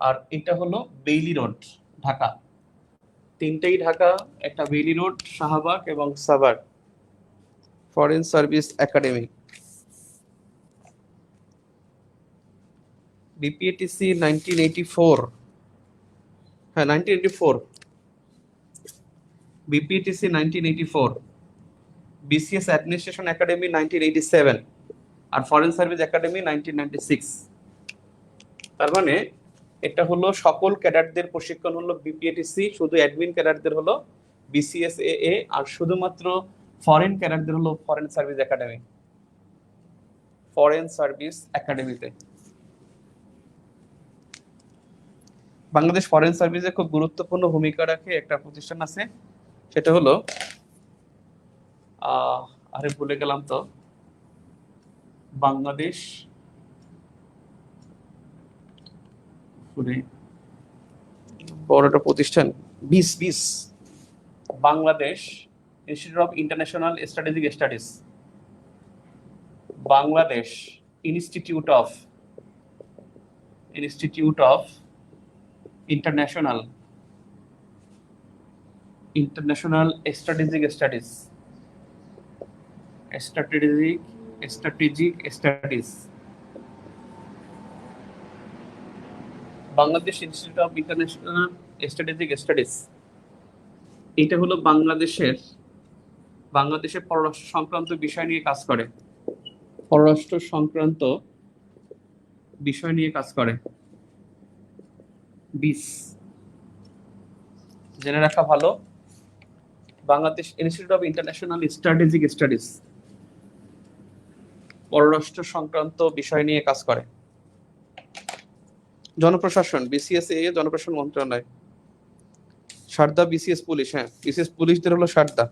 আর এটা হলো বেইলি রোড, ঢাকা। তিনটেই ঢাকা, একটা বেইলি রোড, শাহবাগ এবং Savar. Foreign service academy, BPATC 1984, হ্যাঁ 1984, বিপিএটিসি 1984, বিসিএস অ্যাডমিনিস্ট্রেশন একাডেমি 1987, আর ফরেন সার্ভিস একাডেমি 1996। তার মানে এটা হলো সকল ক্যাডারদের প্রশিক্ষণ হলো বিপিএটিসি, শুধু অ্যাডমিন ক্যাডারদের হলো বিসিএসএএ, আর শুধুমাত্র ফরেন ক্যাডারদের হলো foreign service academy, foreign service একাডেমিতে। বাংলাদেশ ফরেন সার্ভিসে খুব গুরুত্বপূর্ণ ভূমিকা রাখে একটা প্রতিষ্ঠান আছে, সেটা হলো আরে ভুলে গেলাম তো, বাংলাদেশ বড় একটা প্রতিষ্ঠান, বিস, Bangladesh institute of international strategic studies, Bangladesh institute of international strategic studies, Bangladesh institute of international strategic studies. এটা হলো বাংলাদেশের পররাষ্ট্র সংক্রান্ত বিষয় নিয়ে কাজ করে, পররাষ্ট্র সংক্রান্ত বিষয় নিয়ে কাজ করে। বিস জেনে রাখা ভালো, Bangladesh institute of international strategic studies পররাষ্ট্র সংক্রান্ত বিষয় নিয়ে কাজ করে। জনপ্রশাসন, বিসিএস এ জনপ্রশাসন মন্ত্রণালয়। সারদা বিসিএস পুলিশ, হ্যাঁ বিসিএস পুলিশদের হলো সারদা।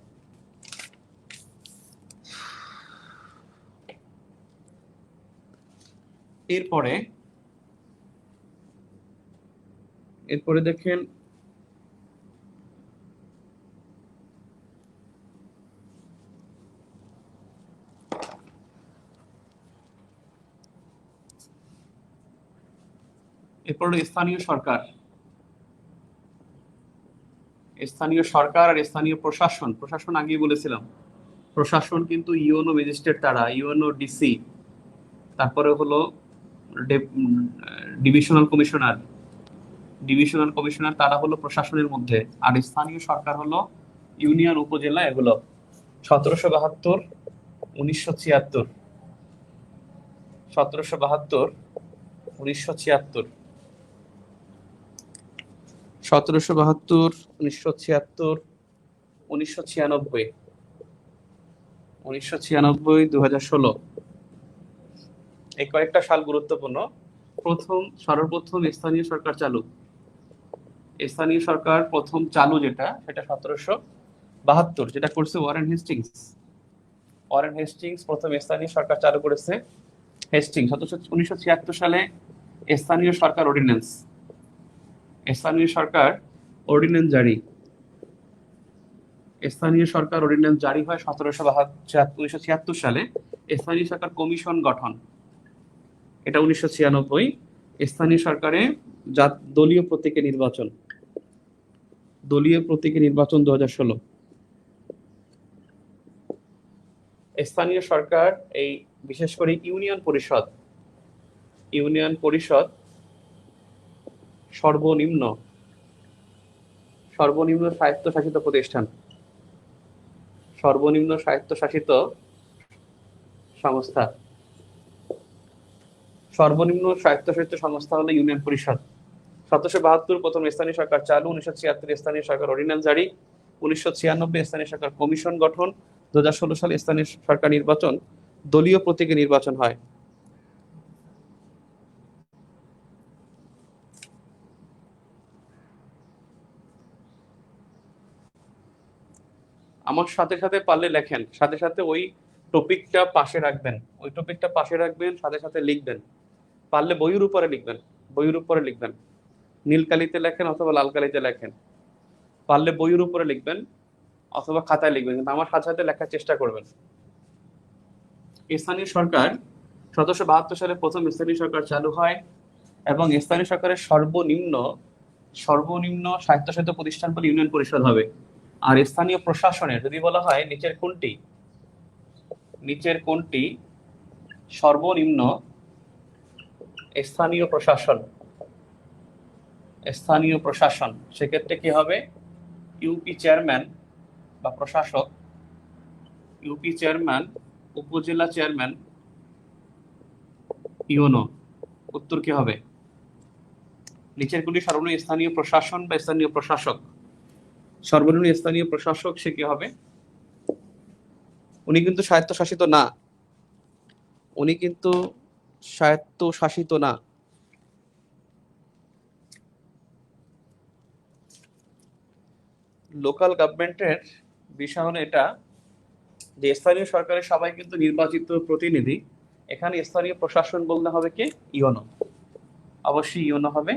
এরপরে দেখেন এরপর স্থানীয় সরকার, স্থানীয় সরকার আর স্থানীয় প্রশাসন। প্রশাসন আগেই বলেছিলাম, প্রশাসন কিন্তু ইউএনও ম্যাজিস্ট্রেট, তারা ইউএনও ডিসি, তারপরে হলো ডিভিশনাল কমিশনার, তারা হলো প্রশাসনের মধ্যে। আর স্থানীয় সরকার হলো ইউনিয়ন, উপজেলা, এগুলো। 1772, 1976, 1772, 1976, 1772, 1976, 1996, 1996, 2016, এই কয়েকটা সাল গুরুত্বপূর্ণ। সর্বপ্রথম স্থানীয় সরকার চালু, স্থানীয় সরকার প্রথম চালু যেটা, সেটা 1772, যেটা করছে ওয়ারেন হেস্টিংস প্রথম স্থানীয় সরকার চালু করেছে। হেস্টিংস 1976 সালে স্থানীয় সরকার অর্ডিন্যান্স, স্থানীয় সরকার অর্ডিন্যান্স জারি, স্থানীয় সরকার অর্ডিন্যান্স জারি হয় 1976 সালে। স্থানীয় সরকার কমিশন গঠন, এটা 1996। স্থানীয় সরকারে দলীয় প্রতীকে নির্বাচন, 2016। স্থানীয় সরকার এই বিশেষ করে ইউনিয়ন পরিষদ সর্বনিম্ন স্বায়ত্তশাসিত প্রতিষ্ঠান, সর্বনিম্ন স্বায়ত্তশাসিত সংস্থা। সর্বনিম্ন স্বায়ত্তশাসিত সংস্থা হলো ইউনিয়ন পরিষদ। 1772 প্রথম স্থানীয় সরকার চালু, 1976 স্থানীয় সরকার অর্ডিন্যান্স জারি, 1996 স্থানীয় সরকার কমিশন গঠন, 2016 সালে স্থানীয় সরকার নির্বাচন দলীয় প্রতীকে নির্বাচন হয়। আমার সাথে সাথে পারলে লেখেন, সাথে সাথে ওই টপিকটা পাশে রাখবেন, ওই টপিকটা পাশে রাখবেন, সাথে সাথে লিখবেন। পারলে বইয়ের উপরে লিখবেন, বইয়ের উপরে লিখবেন, নীল কালিতে লেখেন অথবা লাল কালিতে লেখেন। পারলে বইয়ের উপরে লিখবেন অথবা খাতায় লিখবেন, কিন্তু আমার সাথে সাথে লেখার চেষ্টা করবেন। স্থানীয় সরকার 1772 সালে প্রথম স্থানীয় সরকার চালু হয় এবং স্থানীয় সরকারের সর্বনিম্ন স্বায়ত্তশাসিত প্রতিষ্ঠান বলে ইউনিয়ন পরিষদ হবে। আর স্থানীয় প্রশাসনের যদি বলা হয় নিচের কোনটি সর্বনিম্ন স্থানীয় প্রশাসন, সেক্ষেত্রে কি হবে? ইউপি চেয়ারম্যান বা প্রশাসক, ইউপি চেয়ারম্যান, উপজেলা চেয়ারম্যান, ইউনো। উত্তর কি হবে? নিচেরগুলি সর্বনিম্ন স্থানীয় প্রশাসন বা স্থানীয় প্রশাসক। সর্বনিম্ন স্থানীয় প্রশাসক সে কি হবে? উনি কিন্তু স্বায়ত্তশাসিত না, লোকাল গভর্নমেন্টের বিষয় হলো এটা যে স্থানীয় সরকারের সবাই কিন্তু নির্বাচিত প্রতিনিধি। এখানে স্থানীয় প্রশাসন বলতে হবে কি? ইউনো, অবশ্যই ইউনো হবে।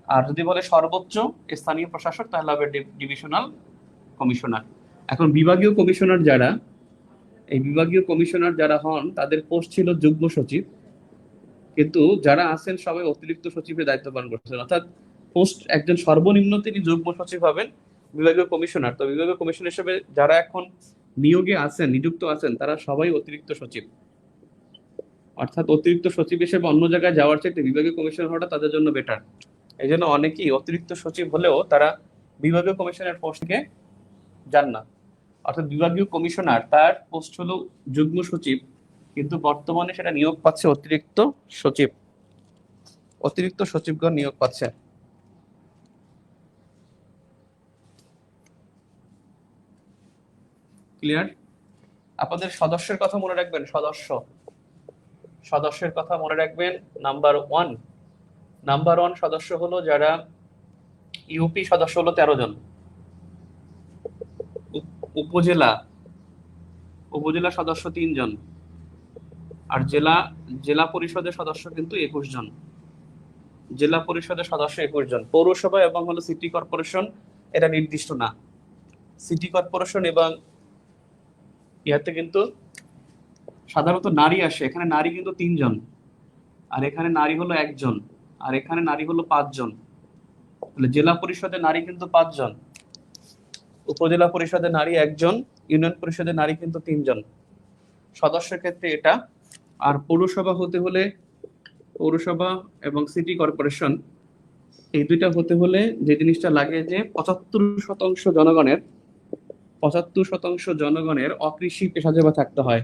আর যদি বলে সর্বোচ্চ স্থানীয় প্রশাসক তাহলে হবে ডিভিশনাল কমিশনার। এখন বিভাগীয় কমিশনার যারা হন তাদের পোস্ট ছিল যুগ্ম সচিব, কিন্তু যারা আছেন সবাই অতিরিক্ত সচিবের দায়িত্ব পালন করছেন, অর্থাৎ পোস্ট একজন সর্বনিম্ন তিনি যুগ্ম সচিব হবেন, বিভাগীয় কমিশনার। তো বিভাগীয় কমিশনার হিসেবে যারা এখন নিযুক্ত আছেন তারা সবাই অতিরিক্ত সচিব, অর্থাৎ অতিরিক্ত সচিব হিসেবে অন্য জায়গায় যাওয়ার চাইতে বিভাগীয় কমিশনার হওয়াটা তাদের জন্য বেটার। এই জন্য অনেকেই অতিরিক্ত সচিব হলেও তারা বিভাগীয় কমিশনের পোস্টকে যান না। অর্থাৎ বিভাগীয় কমিশনার তার পোস্ট হলো যুগ্ম সচিব, কিন্তু বর্তমানে সেটা নিয়োগ পাচ্ছে অতিরিক্ত সচিবগণ নিয়োগ পাচ্ছে। ক্লিয়ার? আপনাদের সদস্যের কথা মনে রাখবেন, সদস্যের কথা মনে রাখবেন। নাম্বার ওয়ান সদস্য হলো যারা ইউপি সদস্য হলো 13 জন, উপজেলা সদস্য 3 জন, আর জেলা পরিষদের সদস্য কিন্তু 21 জন। জেলা পরিষদের সদস্য 21 জন। পৌরসভা এবং হলো সিটি কর্পোরেশন এটা নির্দিষ্ট না। সিটি কর্পোরেশন এবং ইয়াতে কিন্তু সাধারণত নারী আসে, এখানে নারী কিন্তু 3 জন, আর এখানে নারী হলো 1 জন, আর এখানে নারী হলো 5 জন। তাহলে জেলা পরিষদে নারী কিন্তু 5 জন, উপজেলা পরিষদে নারী 1 জন, ইউনিয়ন পরিষদে নারী কিন্তু 3 জন। সদস্যের ক্ষেত্রে এটা। আর পৌরসভা এবং সিটি কর্পোরেশন এই দুইটা হতে হলে যে জিনিসটা লাগে যে 75% জনগণের অকৃষি পেশাজীবী থাকতে হয়।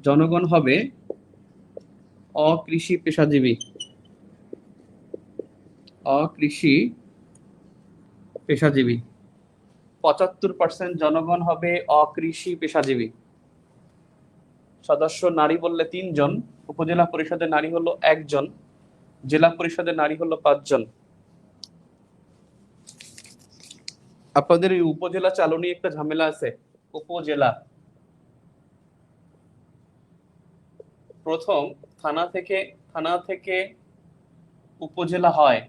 জনগণ হবে অকৃষি পেশাজীবী, 75% জনগণ হবে অকৃষি পেশাজীবী। সদস্য নারী বললে 3 জন, উপজেলা পরিষদের নারী হলো 1 জন, জেলা পরিষদের নারী হলো 5 জন। আপনাদের এই উপজেলা চালু নিয়ে একটা ঝামেলা আছে। উপজেলা প্রথম থানা থেকে উপজেলা হয়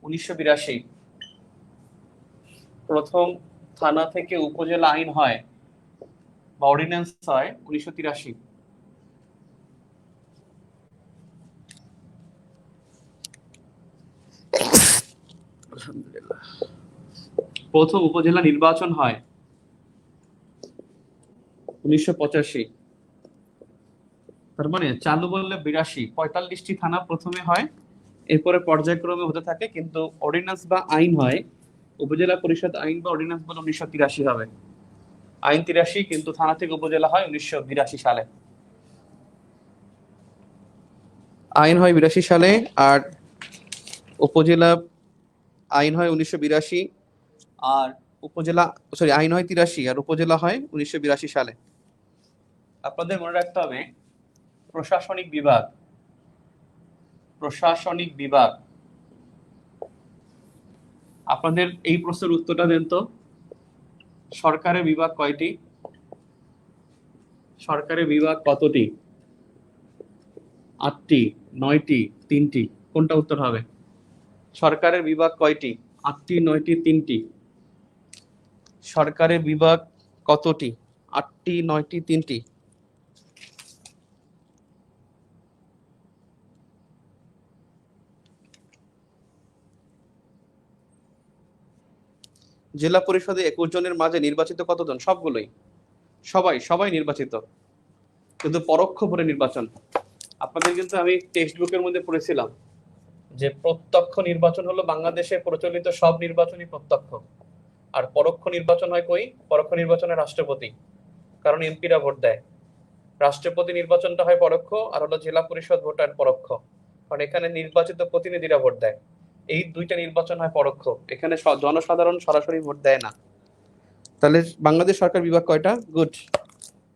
1982। প্রথম থানা থেকে উপজেলা আইন হয় বা অর্ডিন্যান্স হয় 1983। প্রথম উপজেলা নির্বাচন হয় 1985। তার মানে চালু বললে 82, 45টি থানা প্রথমে হয়, এরপরে পর্যায়ক্রমে হতে থাকে, কিন্তু অর্ডিন্যান্স বা আইন হয় উপজেলা পরিষদ আইন বা অর্ডিন্যান্স বলে 1983 হবে। আইন 83, কিন্তু থানা থেকে উপজেলা হয় 1982 সালে। আইন হয় 82 সালে, আর উপজেলা আইন হয় 1982, আর আইন হয় 83 আর উপজেলা হয় 1982 সালে। আপনাদের মনে রাখতে হবে প্রশাসনিক বিভাগ। আপনাদের এই প্রশ্নের উত্তরটা দেন তো, সরকারের বিভাগ কয়টি? সরকারের বিভাগ কতটি? 8টি, 9টি, 3টি? কোনটা উত্তর হবে? সরকারের বিভাগ কয়টি? 8টি, 9টি, 3টি? সরকারের বিভাগ কতটি? 8টি, 9টি, 3টি? জেলা পরিষদে 21 জনের মাঝে নির্বাচিত কতজন? সবগুলোই, সবাই নির্বাচিত, কিন্তু পরোক্ষ ভোটে নির্বাচন। আপনাদের কিন্তু আমি টেক্সট বুকের মধ্যে পড়েছিলাম যে প্রত্যক্ষ নির্বাচন হলো বাংলাদেশে প্রচলিত সব নির্বাচনই প্রত্যক্ষ, আর পরোক্ষ নির্বাচন হয় কই? পরোক্ষ নির্বাচনে রাষ্ট্রপতি, কারণ এমপিরা ভোট দেয়। রাষ্ট্রপতি নির্বাচনটা হয় পরোক্ষ, আর হলো জেলা পরিষদ ভোটার পরোক্ষ, কারণ এখানে নির্বাচিত প্রতিনিধিরা ভোট দেয়। এই দুইটা নির্বাচন হয় পরোক্ষ, এখানে জনসাধারণ সরাসরি ভোট দেয় না। তাহলে বাংলাদেশ সরকার বিভাগ কয়টা? Good,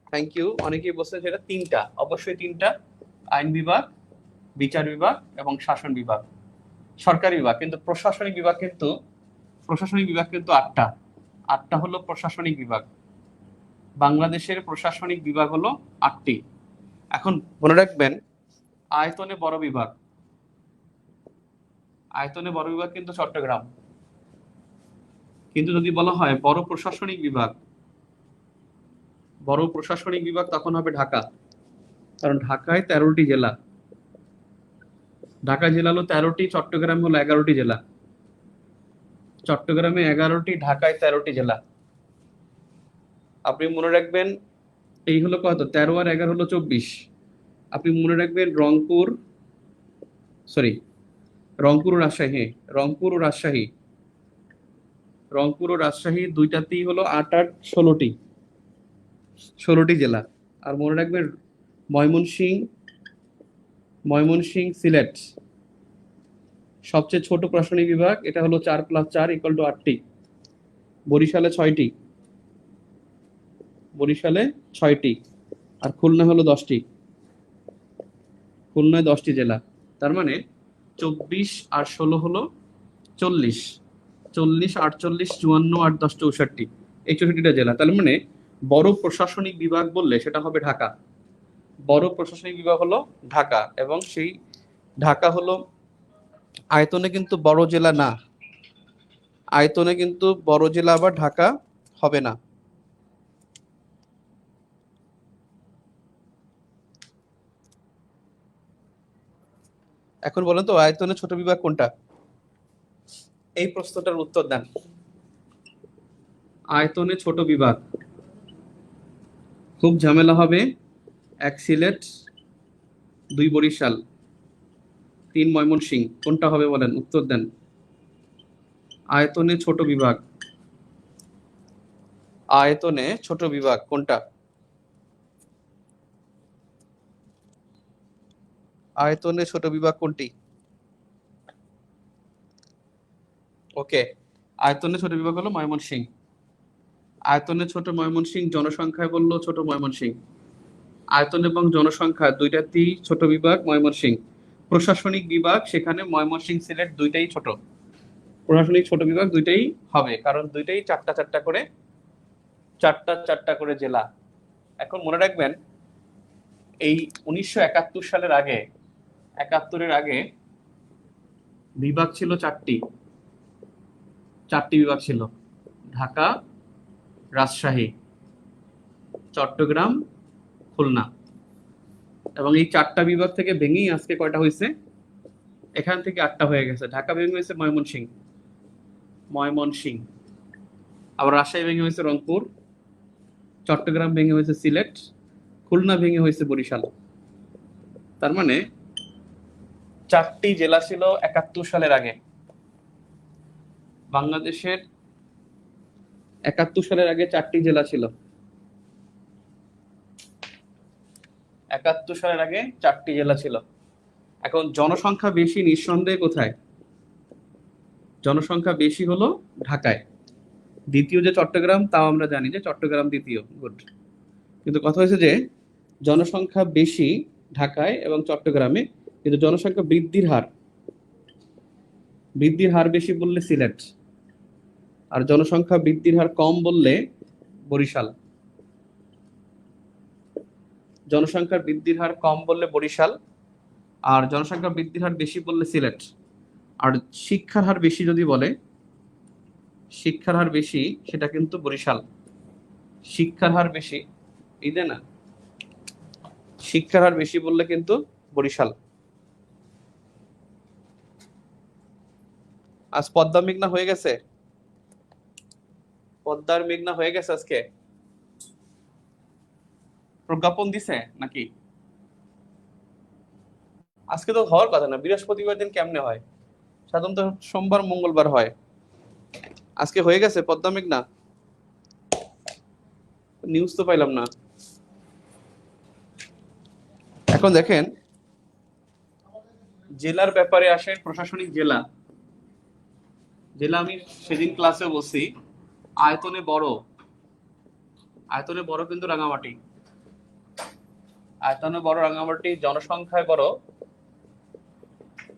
thank you. অনেকেই বলছেন সেটা 3টা, অবশ্যই 3টা, আইন বিভাগ, বিচার বিভাগ এবং শাসন বিভাগ, সরকারি বিভাগ। কিন্তু প্রশাসনিক বিভাগ কিন্তু 8টা হলো প্রশাসনিক বিভাগ। বাংলাদেশের প্রশাসনিক বিভাগ হলো 8টি। এখন মনে রাখবেন আয়তনে বড় বিভাগ কিন্তু চট্টগ্রাম। কিন্তু যদি বলা হয় বড় প্রশাসনিক বিভাগ তখন হবে ঢাকা, কারণ ঢাকায় 13টি জেলা। ঢাকা জেলা হলো 13টি, চট্টগ্রাম হলো 11টি জেলা। চট্টগ্রামে 11টি, ঢাকায় 13টি জেলা। আপনি মনে রাখবেন এই হলো কত, 13 আর 11 হলো 24। আপনি মনে রাখবেন রংপুর ও রাজশাহী দুইটাতেই হলো 8 আর 16টি জেলা। আর মনে রাখবেন ময়মনসিংহ সিলেট সবচেয়ে ছোট প্রশাসনিক বিভাগ, এটা হলো 4 + 4 = 8টি। বরিশালে 6টি, আর খুলনা হলো 10টি। খুলনায় 10টি জেলা। তার মানে 24 আর 16 হলো 40, 40, 48, 54, 8, 10, 64, এই 64টা জেলা। তার মানে বড় প্রশাসনিক বিভাগ বললে সেটা হবে ঢাকা। বড় প্রশাসনিক বিভাগ হলো ঢাকা, এবং সেই ঢাকা হলো আয়তনে কিন্তু বড় জেলা না, আয়তনে কিন্তু বড় জেলা আবার ঢাকা হবে না। এখন বলেন তো আয়তনে ছোট বিভাগ কোনটা? এই প্রশ্নটার উত্তর দেন। আয়তনে ছোট বিভাগ, খুব ঝামেলা হবে। 1 সিলেট, 2 বরিশাল, 3 ময়মনসিংহ, কোনটা হবে বলেন, উত্তর দেন। আয়তনে ছোট বিভাগ কোনটা? আয়তনে ছোট বিভাগ কোনটি? ওকে, আয়তনে ছোট বিভাগ হলো ময়মনসিংহ। আয়তনে ছোট ময়মনসিংহ, জনসংখ্যায় বললো ছোট ময়মনসিংহ। আয়তন এবং জনসংখ্যা দুইটাতেই ছোট বিভাগ ময়মনসিংহ। প্রশাসনিক বিভাগ সেখানে ময়মনসিংহ সিলেট দুইটাই ছোট। প্রশাসনিক ছোট বিভাগ দুইটাই হবে, কারণ দুইটাই 4টা করে জেলা। এখন মনে রাখবেন এই 1971 সালের আগে, 71-এর আগে বিভাগ ছিল 4টি বিভাগ ছিল: ঢাকা, রাজশাহী, চট্টগ্রাম, খুলনা। এবং এই 4টা বিভাগ থেকে ভেঙেই আজকে কয়টা হয়েছে? এখান থেকে 8টা হয়ে গেছে। ঢাকা ভেঙে হয়েছে ময়মনসিংহ, আবার রাজশাহী ভেঙে হয়েছে রংপুর, চট্টগ্রাম ভেঙে হয়েছে সিলেট, খুলনা ভেঙে হয়েছে বরিশাল। তার মানে 4টি জেলা ছিল 71 সালের আগে। বাংলাদেশের 71 সালের আগে 4টি জেলা ছিল। 71 সালের আগে 4টি জেলা ছিল। এখন জনসংখ্যা বেশি নিঃসন্দেহে কোথায়? জনসংখ্যা বেশি হলো ঢাকায়, দ্বিতীয় যে চট্টগ্রাম, তাও আমরা জানি যে চট্টগ্রাম দ্বিতীয়, গুড। কিন্তু কথা হয়েছে যে জনসংখ্যা বেশি ঢাকায় এবং চট্টগ্রামে, কিন্তু জনসংখ্যা বৃদ্ধির হার বেশি বললে সিলেট, আর জনসংখ্যা বৃদ্ধির হার কম বললে বরিশাল। জনসংখ্যার বৃদ্ধির হার কম বললে বরিশাল, আর জনসংখ্যা বৃদ্ধির হার বেশি বললে সিলেট। আর শিক্ষার হার বেশি যদি বলে, শিক্ষার হার বেশি, সেটা কিন্তু বরিশাল। শিক্ষার হার বেশি, এই যে না, শিক্ষার হার বেশি বললে কিন্তু বরিশাল। আজ পদ্মা মেঘনা হয়ে গেছে, পদ্মার মেঘনা হয়ে গেছে আজকে। প্রজ্ঞাপন দিছে নাকি? আজকে তো হওয়ার কথা না, বৃহস্পতিবার দিন কেমনে হয়? সাধারণত সোমবার মঙ্গলবার হয়। আজকে হয়ে গেছে পদ্মা মেঘনা? নিউজ তো পাইলাম না। এখন দেখেন, জেলার ব্যাপারে আসে, প্রশাসনিক জেলা। জেলা আমি সেদিন ক্লাসে বলছি, আয়তনে বড়, আয়তনে বড় কিন্তু রাঙামাটি। আয়তনে বড় রাঙামাটি, জনসংখ্যায় বড়,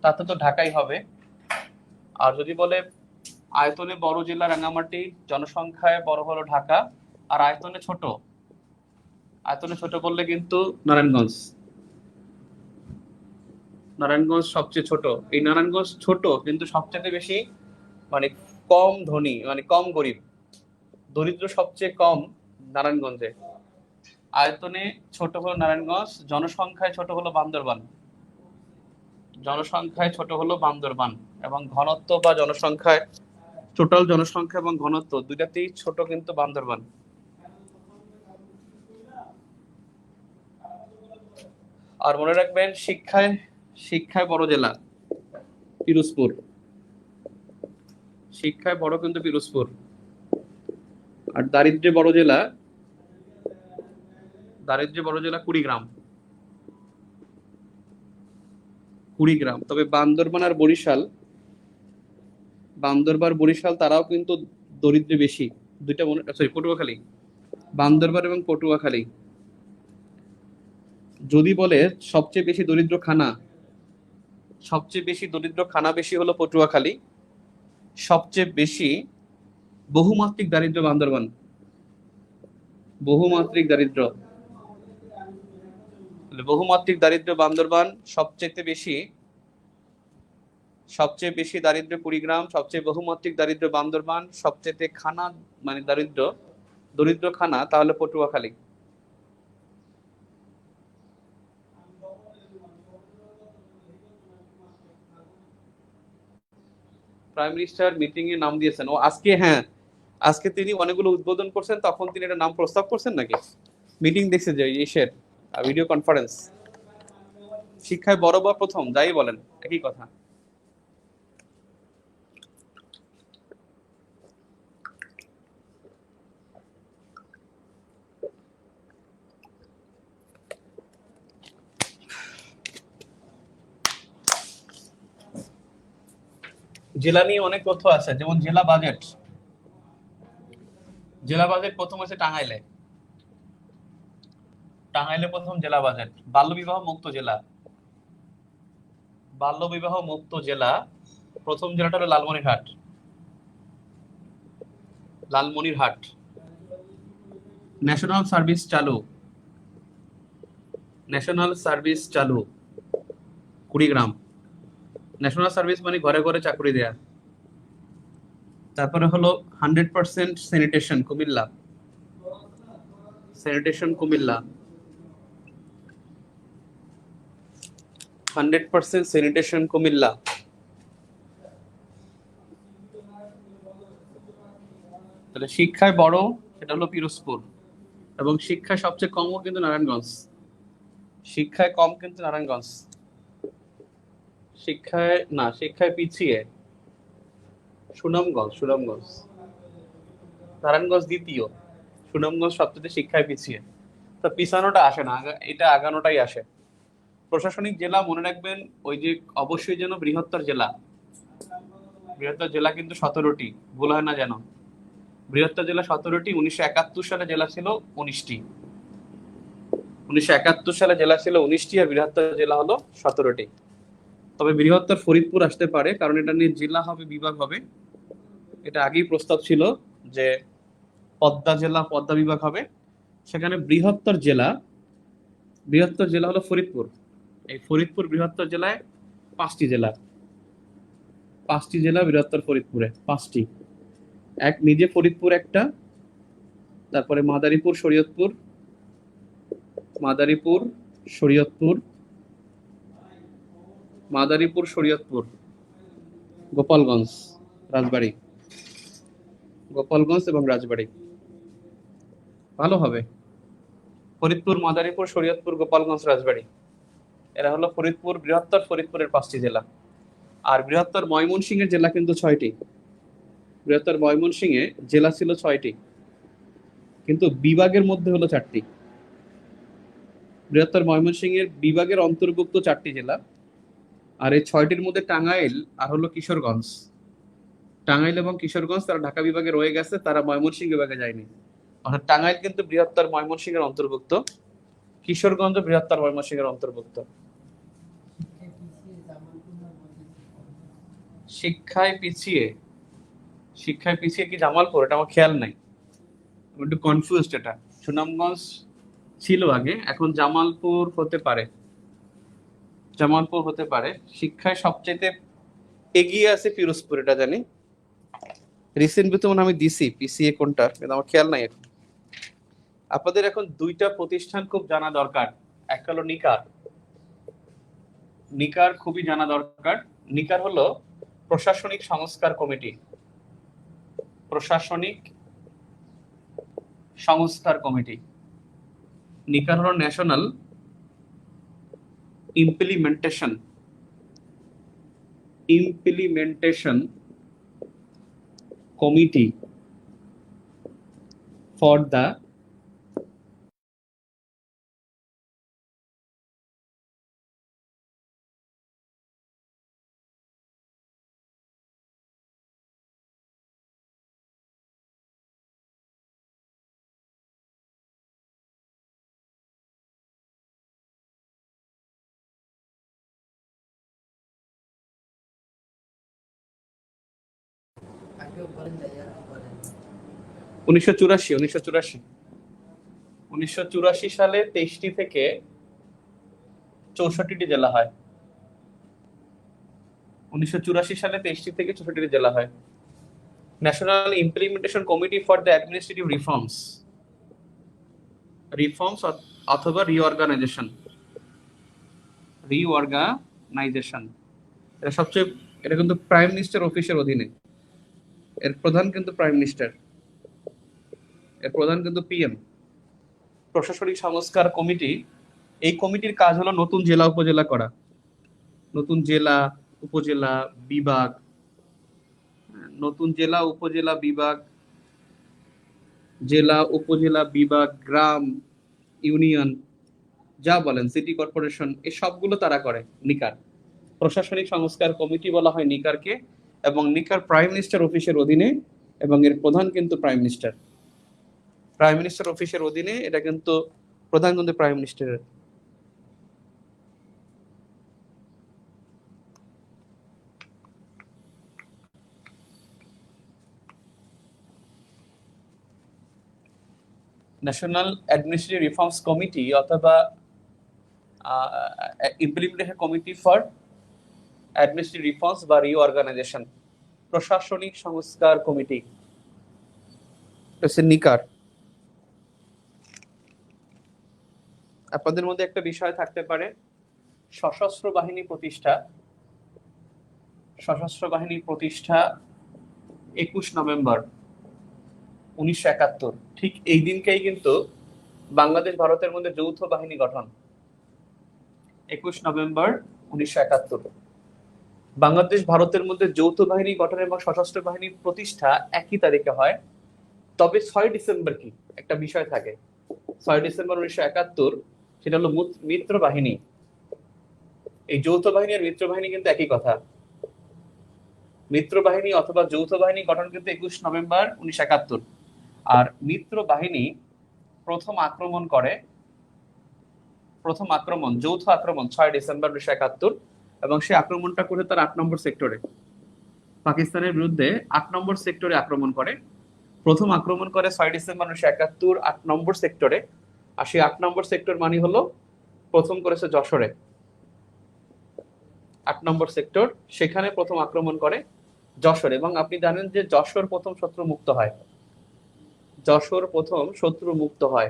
তাতে তো ঢাকাই হবে। আর যদি বলে আয়তনে বড় জেলা রাঙামাটি, জনসংখ্যায় বড় হলো ঢাকা, আর আয়তনে ছোট, আয়তনে ছোট বললে কিন্তু নারায়ণগঞ্জ। নারায়ণগঞ্জ সবচেয়ে ছোট। এই নারায়ণগঞ্জ ছোট কিন্তু সবচেয়ে বেশি মানে কম ধনী, মানে কম গরিব, দরিদ্র সবচেয়ে কম নারায়ণগঞ্জে। আয়তনে ছোট হলো নারায়ণগঞ্জ, জনসংখ্যায় ছোট হলো বান্দরবান। জনসংখ্যায় ছোট হলো বান্দরবান, এবং ঘনত্ব বা জনসংখ্যায়, টোটাল জনসংখ্যা এবং ঘনত্ব দুইটাতেই ছোট কিন্তু বান্দরবান। আর মনে রাখবেন, শিক্ষায়, শিক্ষায় বড় জেলা পিরোজপুর। শিক্ষায় বড় কিন্তু পিরোজপুর। আর দারিদ্র্যে বড় জেলা, দারিদ্র্যে বড় জেলা কুড়িগ্রাম। কুড়িগ্রাম। তবে বান্দরবান আর বরিশাল, বান্দরবান বরিশাল তারাও কিন্তু দরিদ্রে বেশি। দুইটা মনে, সরি, পটুয়াখালী, বান্দরবান এবং পটুয়াখালী। যদি বলে সবচেয়ে বেশি দরিদ্র খানা, সবচেয়ে বেশি দরিদ্র খানা বেশি হলো পটুয়াখালী, সবচেয়ে বেশি বহুমাত্রিক দারিদ্র বান্দরবান। বহুমাত্রিক দারিদ্র, বহুমাত্রিক দারিদ্র বান্দরবান, সবচেয়ে বেশি, সবচেয়ে বেশি দারিদ্র কুড়িগ্রাম, সবচেয়ে বহুমাত্রিক দারিদ্র বান্দরবান, সবচেয়ে খানা মানে দারিদ্র, দরিদ্র খানা তাহলে পটুয়াখালী। প্রাইম মিনিস্টার মিটিং এ নাম দিয়েছেন ও আজকে, হ্যাঁ আজকে তিনি অনেকগুলো উদ্বোধন করছেন, তখন তিনি একটা নাম প্রস্তাব করছেন নাকি? মিটিং দেখছে যে ইসের ভিডিও কনফারেন্স। শিক্ষায় বড় বা প্রথম যাই বলেন একই কথা। জেলা নিয়ে অনেক তথ্য আছে, যেমন জেলা বাজেট। জেলা বাজেট প্রথম হয়েছে টাঙ্গাইলে। টাঙ্গাইলে প্রথম জেলা বাজেট। বাল্য বিবাহ মুক্ত জেলা, বাল্য বিবাহ মুক্ত জেলা প্রথম জেলাটা হলো লালমনিরহাট। লালমনিরহাট। ন্যাশনাল সার্ভিস চালু, ন্যাশনাল সার্ভিস চালু কুড়িগ্রাম। ন্যাশনাল সার্ভিস মানে ঘরে ঘরে চাকরি দেয়া। তারপরে হলো 100% sanitation Comilla, sanitation Comilla. 100% sanitation Comilla. তাহলে শিক্ষায় বড় সেটা হলো পিরোজপুর, এবং শিক্ষায় সবচেয়ে কমও কিন্তু নারায়ণগঞ্জ। শিক্ষায় কম কিন্তু নারায়ণগঞ্জ। শিক্ষায় না, শিক্ষায় পিছিয়ে সুনামগঞ্জ। সুনামগঞ্জ, নারায়ণগঞ্জ দ্বিতীয়, সুনামগঞ্জ সবচেয়ে শিক্ষায় পিছিয়ে। তো পিছানোটা আসে না, এটা আগানোটাই আসে। প্রশাসনিক জেলা মনে রাখবেন, ওই যে অবশ্যই যেন বৃহত্তর জেলা। বৃহত্তর জেলা কিন্তু 17টি, ভুল হয় না যেন। বৃহত্তর জেলা 17টি, 1971 সালে জেলা ছিল 19টি। 1971 সালে জেলা ছিল 19টি, আর বৃহত্তর জেলা হলো 17টি। তবে বৃহত্তর ফরিদপুর আসতে পারে, কারণ এটা নিয়ে জেলা হবে, বিভাগ হবে। এটা আগেই প্রস্তাব ছিল যে পদ্মা জেলা, পদ্মা বিভাগ হবে। সেখানে বৃহত্তর জেলা হলো ফরিদপুর। এই ফরিদপুর বৃহত্তর জেলায় 5টি জেলা, 5টি জেলা বৃহত্তর ফরিদপুরে, 5টি। এক নিজে ফরিদপুর একটা, তারপরে মাদারীপুর, শরীয়তপুর, মাদারীপুর, শরীয়তপুর, মাদারীপুর, শরীয়তপুর, গোপালগঞ্জ, রাজবাড়ী, গোপালগঞ্জ এবং রাজবাড়ী। ভালো হবে। ফরিদপুর, মাদারীপুর, শরীয়তপুর, গোপালগঞ্জ, রাজবাড়ী, এরা হলো ফরিদপুর, বৃহত্তর ফরিদপুরের 5টি জেলা। আর বৃহত্তর ময়মনসিংহের জেলা কিন্তু 6টি। বৃহত্তর ময়মনসিংহে জেলা ছিল 6টি, কিন্তু বিভাগের মধ্যে হলো 4টি। বৃহত্তর ময়মনসিংহের বিভাগের অন্তর্ভুক্ত 4টি জেলা, আর এই 6টির মধ্যে টাঙ্গাইল আর হলো কিশোরগঞ্জ। টাঙ্গাইল এবং কিশোরগঞ্জ তারা ঢাকা বিভাগে রয়ে গেছে, তারা ময়মনসিংহ বিভাগে যায়নি। অর্থাৎ টাঙ্গাইল কিন্তু বৃহত্তর ময়মনসিংহের অন্তর্ভুক্ত, কিশোরগঞ্জ বৃহত্তর ময়মনসিংহের অন্তর্ভুক্ত। শিক্ষায় পিছিয়ে কি জামালপুর? এটা আমার খেয়াল নাই, আমি একটু কনফিউজড। এটা সুনামগঞ্জ ছিল আগে, এখন জামালপুর হতে পারে, জামালপুর হতে পারে। শিক্ষায় সবচেয়ে এগিয়ে আছে পিরোজপুর, এটা জানি। রিসেন্ট মনে আমি দিছি পিসিএ কোনটা, কিন্তু আমার খেয়াল নাই এখন। আপনাদের এখন 2টা প্রতিষ্ঠান খুব জানা দরকার। একটা হলো নিকার। নিকার খুবই জানা দরকার। নিকার হলো প্রশাসনিক সংস্কার কমিটি। প্রশাসনিক সংস্কার কমিটি। নিকার হলো national implementation committee for the উনিশশো চুরাশি সালে 23টি থেকে 64টি জেলা হয়। 1984 সালে 23টি থেকে 64টি জেলা হয়। National implementation committee for the administrative reforms অথবা রিঅর্গানাইজেশন। এটা সবচেয়ে, এটা কিন্তু প্রাইম মিনিস্টার অফিসের অধীনে। এর প্রধান কিন্তু প্রাইম মিনিস্টার, এর প্রধান কিন্তু পিএম। প্রশাসনিক সংস্কার কমিটি, এই কমিটির কাজ হলো নতুন জেলা উপজেলা করা, নতুন জেলা উপজেলা বিভাগ, নতুন জেলা উপজেলা বিভাগ, জেলা উপজেলা বিভাগ, গ্রাম, ইউনিয়ন, যা বলেন, সিটি কর্পোরেশন, এই সবগুলো তারা করে নিকার। প্রশাসনিক সংস্কার কমিটি বলা হয় নিকারকে, এবং নিকার প্রাইম মিনিস্টার অফিসের অধীনে, এবং এর প্রধান কিন্তু প্রাইম মিনিস্টার। প্রাইম মিনিস্টার অফিসের অধীনে, এটা কিন্তু প্রধান কিন্তু প্রাইম মিনিস্টারের। ন্যাশনাল অ্যাডমিনিস্ট্রেটিভ রিফর্মস কমিটি অথবা implementation committee for administrative reforms বা রিঅর্গানাইজেশন, প্রশাসনিক সংস্কার কমিটি, নিকার। আপনাদের মধ্যে একটা বিষয় থাকতে পারে, সশস্ত্র বাহিনী প্রতিষ্ঠা। সশস্ত্র বাহিনী প্রতিষ্ঠা 21 নভেম্বর 1971। ঠিক এই দিনকেই কিন্তু বাংলাদেশ ভারতের মধ্যে যৌথ বাহিনী গঠন। 21 নভেম্বর 1971 বাংলাদেশ ভারতের মধ্যে যৌথ বাহিনী গঠন এবং সশস্ত্র বাহিনীর প্রতিষ্ঠা একই তারিখে হয়। তবে 6 ডিসেম্বর কি একটা বিষয় থাকে, 6 ডিসেম্বর 1971, সেটা হলো মিত্র বাহিনী। এই যৌথ বাহিনী আর মিত্র বাহিনী কিন্তু একই কথা। মিত্র বাহিনী অথবা যৌথ বাহিনী গঠন কিন্তু 21 নভেম্বর 1971। আর মিত্র বাহিনী প্রথম আক্রমণ যৌথ আক্রমণ 6 ডিসেম্বর 1971, এবং সে আক্রমণটা করে তার 8 নম্বর সেক্টরে পাকিস্তানের বিরুদ্ধে 8 নম্বর সেক্টরে আক্রমণ করে। প্রথম আক্রমণ করে 6 ডিসেম্বর 1971 8 নম্বর সেক্টরে। আর সেই 8 নম্বর সেক্টর মানে হলো প্রথম করেছে যশোরে 8 নম্বর সেক্টর, সেখানে প্রথম আক্রমণ করে যশোর। এবং আপনি জানেন যে যশোর প্রথম শত্রু মুক্ত হয়, যশোর প্রথম শত্রু মুক্ত হয়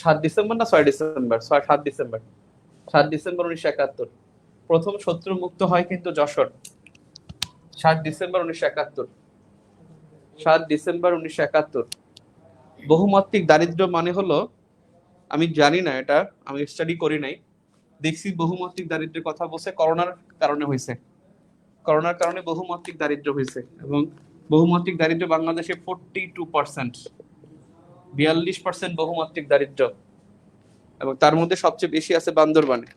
7 ডিসেম্বর না 6 ডিসেম্বর, 7 ডিসেম্বর, 7 ডিসেম্বর 1971 প্রথম শত্রু মুক্ত হয় কিন্তু যশোর। 7 December 1971, 7 December 1971। বহুমাত্রিক দারিদ্র্য মানে হলো, আমি জানি না, এটা আমি স্টাডি করি নাই, দেখছি বহুমাত্রিক দারিদ্র্যের কথা বলছে করোনার কারণে হয়েছে, করোনার কারণে বহুমাত্রিক দারিদ্র্য হয়েছে। এবং বহুমাত্রিক দারিদ্র্য বাংলাদেশে 42%, 42% বহুমাত্রিক দারিদ্র্য, এবং তার মধ্যে সবচেয়ে বেশি আছে বান্দরবানে।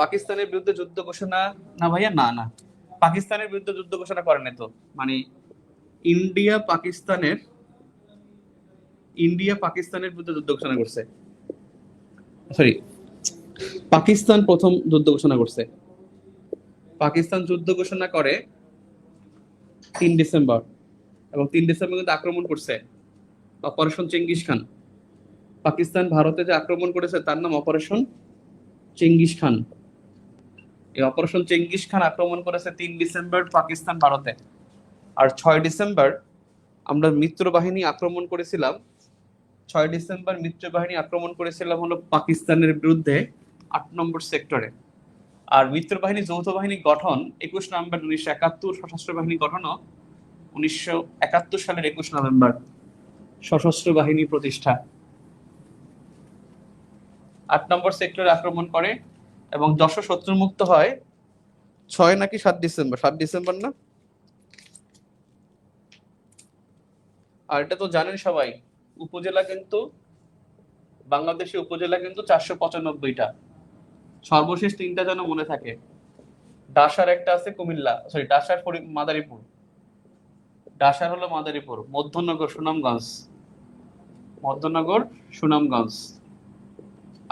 পাকিস্তানের বিরুদ্ধে যুদ্ধ ঘোষণা, না ভাইয়া, না না, পাকিস্তানের বিরুদ্ধে যুদ্ধ ঘোষণা করে নাই তো, মানে ইন্ডিয়া পাকিস্তানের বিরুদ্ধে যুদ্ধ ঘোষণা করছে, সরি, পাকিস্তান প্রথম যুদ্ধ ঘোষণা করছে। পাকিস্তান যুদ্ধ ঘোষণা করে 3 ডিসেম্বর, এবং 3 ডিসেম্বর কিন্তু আক্রমণ করছে অপারেশন চেঙ্গিস খান। পাকিস্তান ভারতে যে আক্রমণ করেছে তার নাম অপারেশন চেঙ্গিস খান। এই অপারেশন চেঙ্গিস খান আক্রমণ করেছে 3 ডিসেম্বর পাকিস্তান ভারতে। আর 6 ডিসেম্বর আমরা মিত্র বাহিনী আক্রমণ করেছিলাম, 6 ডিসেম্বর মিত্র বাহিনী আক্রমণ করেছিলাম হলো পাকিস্তানের বিরুদ্ধে 8 নম্বর সেক্টরে। আর মিত্র বাহিনী যৌথ বাহিনী গঠন 21 নভেম্বর 1971, সশস্ত্র বাহিনী গঠনও 1971 সালের 21 নভেম্বর, সশস্ত্র বাহিনী প্রতিষ্ঠা। 8 নম্বর সেক্টরে আক্রমণ করে এবং যশোর শত্রুমুক্ত হয় 6 নাকি 7 ডিসেম্বর, 7 ডিসেম্বর না? আর এটা তো জানেন সবাই, উপজেলা কিন্তু বাংলাদেশে উপজেলা কিন্তু 495টা, সর্বশেষ 3টা যেন মনে থাকে। ডাসার একটা আছে কুমিল্লা, সরি ডাসার মাদারীপুর, ডাসার হলো মাদারীপুর, মধ্যনগর সুনামগঞ্জ,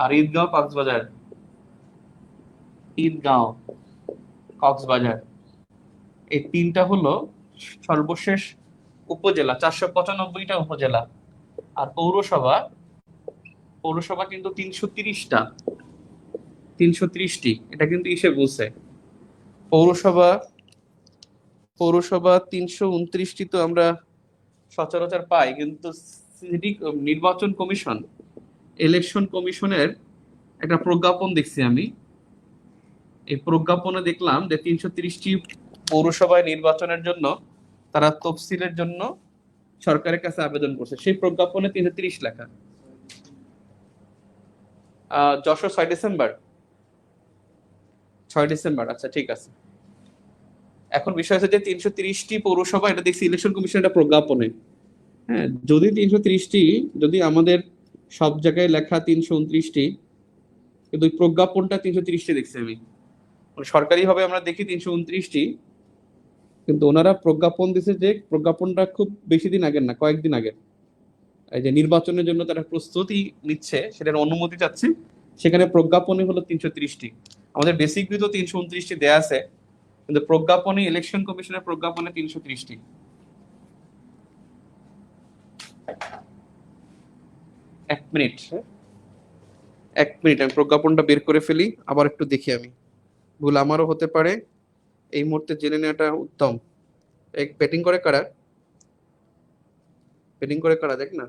আর ঈদগাঁও কক্সবাজার। এই 3টা হলো সর্বশেষ উপজেলা, 495টা উপজেলা। আর পৌরসভা কিন্তু 330টি, এটা কিন্তু ইসে বলছে। পৌরসভা 329টি তো আমরা সচরাচর পাই, কিন্তু ইলেকশন কমিশনের একটা প্রজ্ঞাপন দেখছি আমি। এই প্রজ্ঞাপনে দেখলাম যে 330টি পৌরসভায় নির্বাচনের জন্য তারা তফসিলের জন্য সরকারের কাছে আবেদন করছে। সেই প্রজ্ঞাপনে 330 লেখা। যশোর 6 ডিসেম্বর, আচ্ছা ঠিক আছে। এখন বিষয় হচ্ছে যে 330টি পৌরসভা, এটা দেখছি ইলেকশন কমিশন একটা প্রজ্ঞাপনে। হ্যাঁ, যদি 330টি, যদি আমাদের সব জায়গায় লেখা 329টি, কিন্তু প্রজ্ঞাপনটা 330টি দেখছি আমি। সরকারি ভাবে আমরা দেখি 329টি, কিন্তু ওনারা প্রজ্ঞাপন দিছে যে প্রজ্ঞাপনটা খুব বেশি দিন আগের না, কয়েকদিন আগের। এই যে নির্বাচনের জন্য তারা প্রস্তুতি নিচ্ছে, সেটার অনুমতি চাচ্ছে, সেখানে প্রজ্ঞাপনে হলো 330টি। আমাদের বেসিক ভিউ তো 329টি দেয়া আছে, কিন্তু প্রজ্ঞাপনে, ইলেকশন কমিশনের প্রজ্ঞাপনে 330টি। এক মিনিট আমি প্রজ্ঞাপনটা বের করে ফেলি, আবার একটু দেখি, আমি ভুল আমারও হতে পারে, এই মুহূর্তে জেনে নেওয়াটা উত্তম। ব্যাটিং করে কারা দেখ না,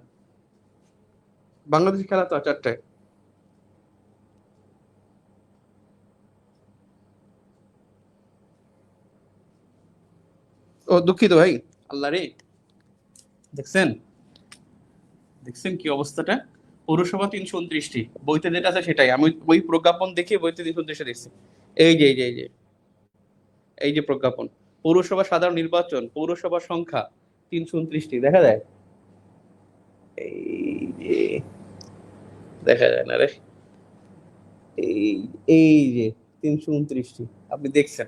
বাংলাদেশ খেলা তো 4টায়। ও দুঃখিত ভাই, আল্লাহ রে, দেখছেন কি অবস্থাটা। পৌরসভা 329টি, বইতে যেটা আছে সেটাই, আমি ওই প্রজ্ঞাপন দেখে বইতে 329 দেখছি। এই যে প্রজ্ঞাপন, পৌরসভা সাধারণ নির্বাচন, পৌরসভা সংখ্যা 329টি, দেখা যায়? এই যে দেখা যায় না রে, এই এই যে 329টি আপনি দেখছেন,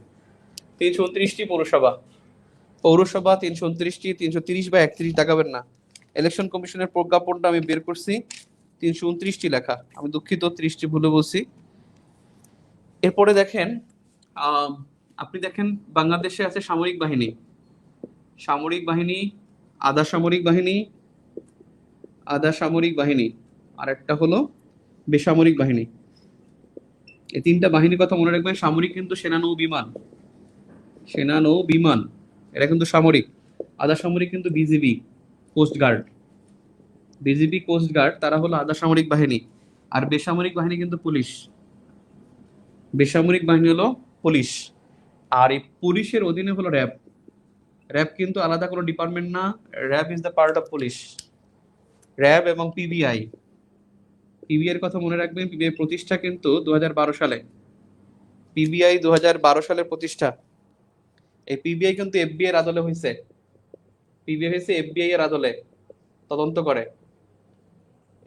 329টি পৌরসভা, 329টি, 330/31 দেখাবেন না। ইলেকশন কমিশনের প্রজ্ঞাপনটা আমি বের করছি, 329টি লেখা, আমি দুঃখিত 30টি ভুলে বলছি। এরপরে দেখেন, আপনি দেখেন বাংলাদেশে আছে সামরিক বাহিনী, সামরিক বাহিনী, আধা সামরিক বাহিনী, আধা সামরিক বাহিনী, আর একটা হলো বেসামরিক বাহিনী। এই তিনটা বাহিনীর কথা মনে রাখবেন। সামরিক কিন্তু সেনা নৌ বিমান, সেনা নৌ বিমান, এরা কিন্তু সামরিক। আধা সামরিক কিন্তু বিজিবি, কোস্টগার্ড, বিজিবি কোস্টগার্ড, তারা হলো আধা সামরিক বাহিনী। আর বেসামরিক বাহিনী কিন্তু পুলিশ, বেসামরিক বাহিনী হলো পুলিশ। আর এই পুলিশের অধীনে হলো র্যাব। র্যাব কিন্তু আলাদা কোনো ডিপার্টমেন্ট না, RAB is the part of police. RAB এবং পিবিআই, পিবিআই এর কথা মনে রাখবেন, পিবিআই প্রতিষ্ঠা কিন্তু 2012 সালে, পিবিআই 2012 সালের প্রতিষ্ঠা। এই পিবিআই কিন্তু এফবিআই এর আদলে হয়েছে, পিবিআই হয়েছে এফবিআই এর আদলে, তদন্ত করে।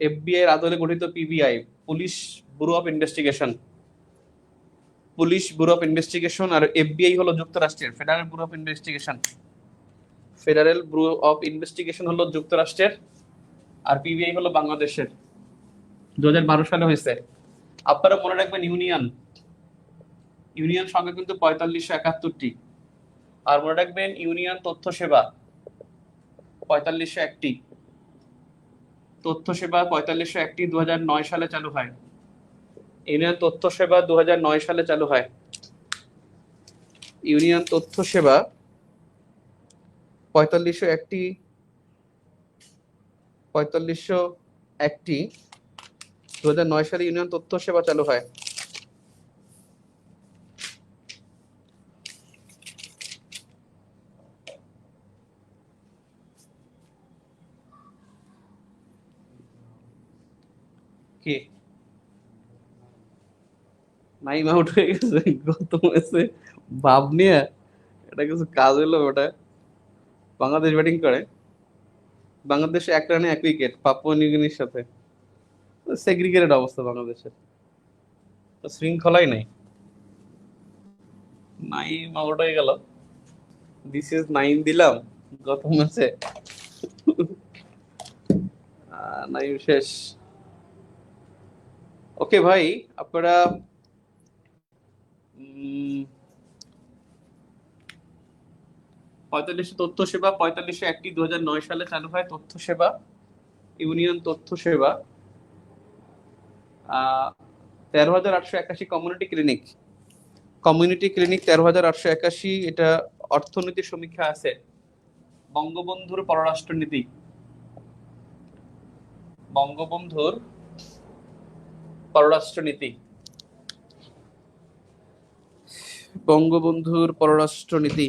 এফবিআই এর আদলে গঠিত PBI, police bureau of investigation, police bureau of investigation. আর এফবিআই হলো যুক্তরাষ্ট্রের federal bureau of investigation, federal bureau of investigation হলো যুক্তরাষ্ট্রের, আর পিবিআই হলো বাংলাদেশের। 2012 সালে হয়েছে। আপনারা মনে রাখবেন ইউনিয়ন, ইউনিয়ন সংখ্যা কিন্তু 4571টি। আর মনে রাখবেন ইউনিয়ন তথ্য সেবা 4501টি, তথ্য সেবা 4501টি 2009 সালে চালু হয়। ইউনিয়ন তথ্য সেবা 2009 সালে চালু হয়। ইউনিয়ন তথ্য সেবা 4501টি, 4501টি 2009 সালে ইউনিয়ন তথ্য সেবা চালু হয়। কি নাইম আউট হয়ে গেছে গত ম্যাচে ভাব নিয়ে, এটা কিছু কাজ হলো ওটা। বাংলাদেশ ব্যাটিং করে, বাংলাদেশ 1 রানে 1 উইকেট পাপুয়া নিউগিনির সাথে। সেগ্রিগেটেড অবস্থা বাংলাদেশের, তো শৃঙ্খলাই নাই। নাইম আউট হয়ে গেল, দিস ইজ 9 দিলাম গত ম্যাচে, নাইম শেষ। ওকে ভাই, আপনারা 45 তথ্য সেবা, 4501টি 2009 সালে চালু হয় তথ্য সেবা, ইউনিয়ন তথ্য সেবা। 13,881 কমিউনিটি ক্লিনিক, কমিউনিটি ক্লিনিক 13,881। এটা অর্থনীতি সমীক্ষা আছে, বঙ্গবন্ধুর পররাষ্ট্রনীতি, বঙ্গবন্ধুর পররাষ্ট্রনীতি, বঙ্গবন্ধুর পররাষ্ট্রনীতি।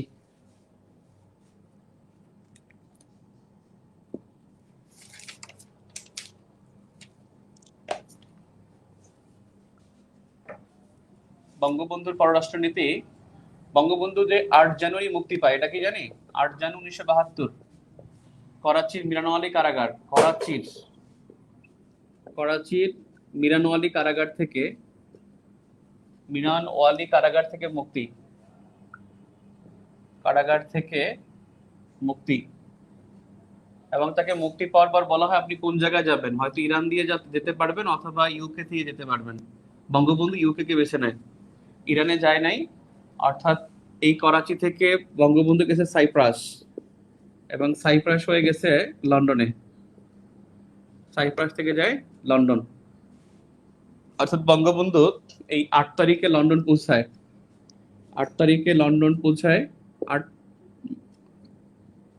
বঙ্গবন্ধুর পররাষ্ট্রনীতি, বঙ্গবন্ধু যে 8 জানুয়ারি মুক্তি পায়, এটা কি জানি? 8 জানুয়ারি 1972, করাচির মিরানওয়ালি কারাগার, করাচির মিরানওয়ালি কারাগার থেকে, মিরানওয়ালি কারাগার থেকে মুক্তি, কারাগার থেকে মুক্তি। এবং তাকে মুক্তি পাওয়ার পর বলা হয় আপনি কোন জায়গায় যাবেন, হয়তো ইরান দিয়ে যেতে পারবেন অথবা ইউকে থেকে যেতে পারবেন। বঙ্গবন্ধু ইউকে কে বেছে নেয়, ইরানে যায় নাই। অর্থাৎ এই করাচি থেকে বঙ্গবন্ধু গেছে সাইপ্রাস, এবং সাইপ্রাস হয়ে গেছে লন্ডনে, সাইপ্রাস থেকে যায় লন্ডন। অর্থাৎ বঙ্গবন্ধু এই 8 তারিখে লন্ডন পৌঁছায়, 8 তারিখে লন্ডন পৌঁছায়, 8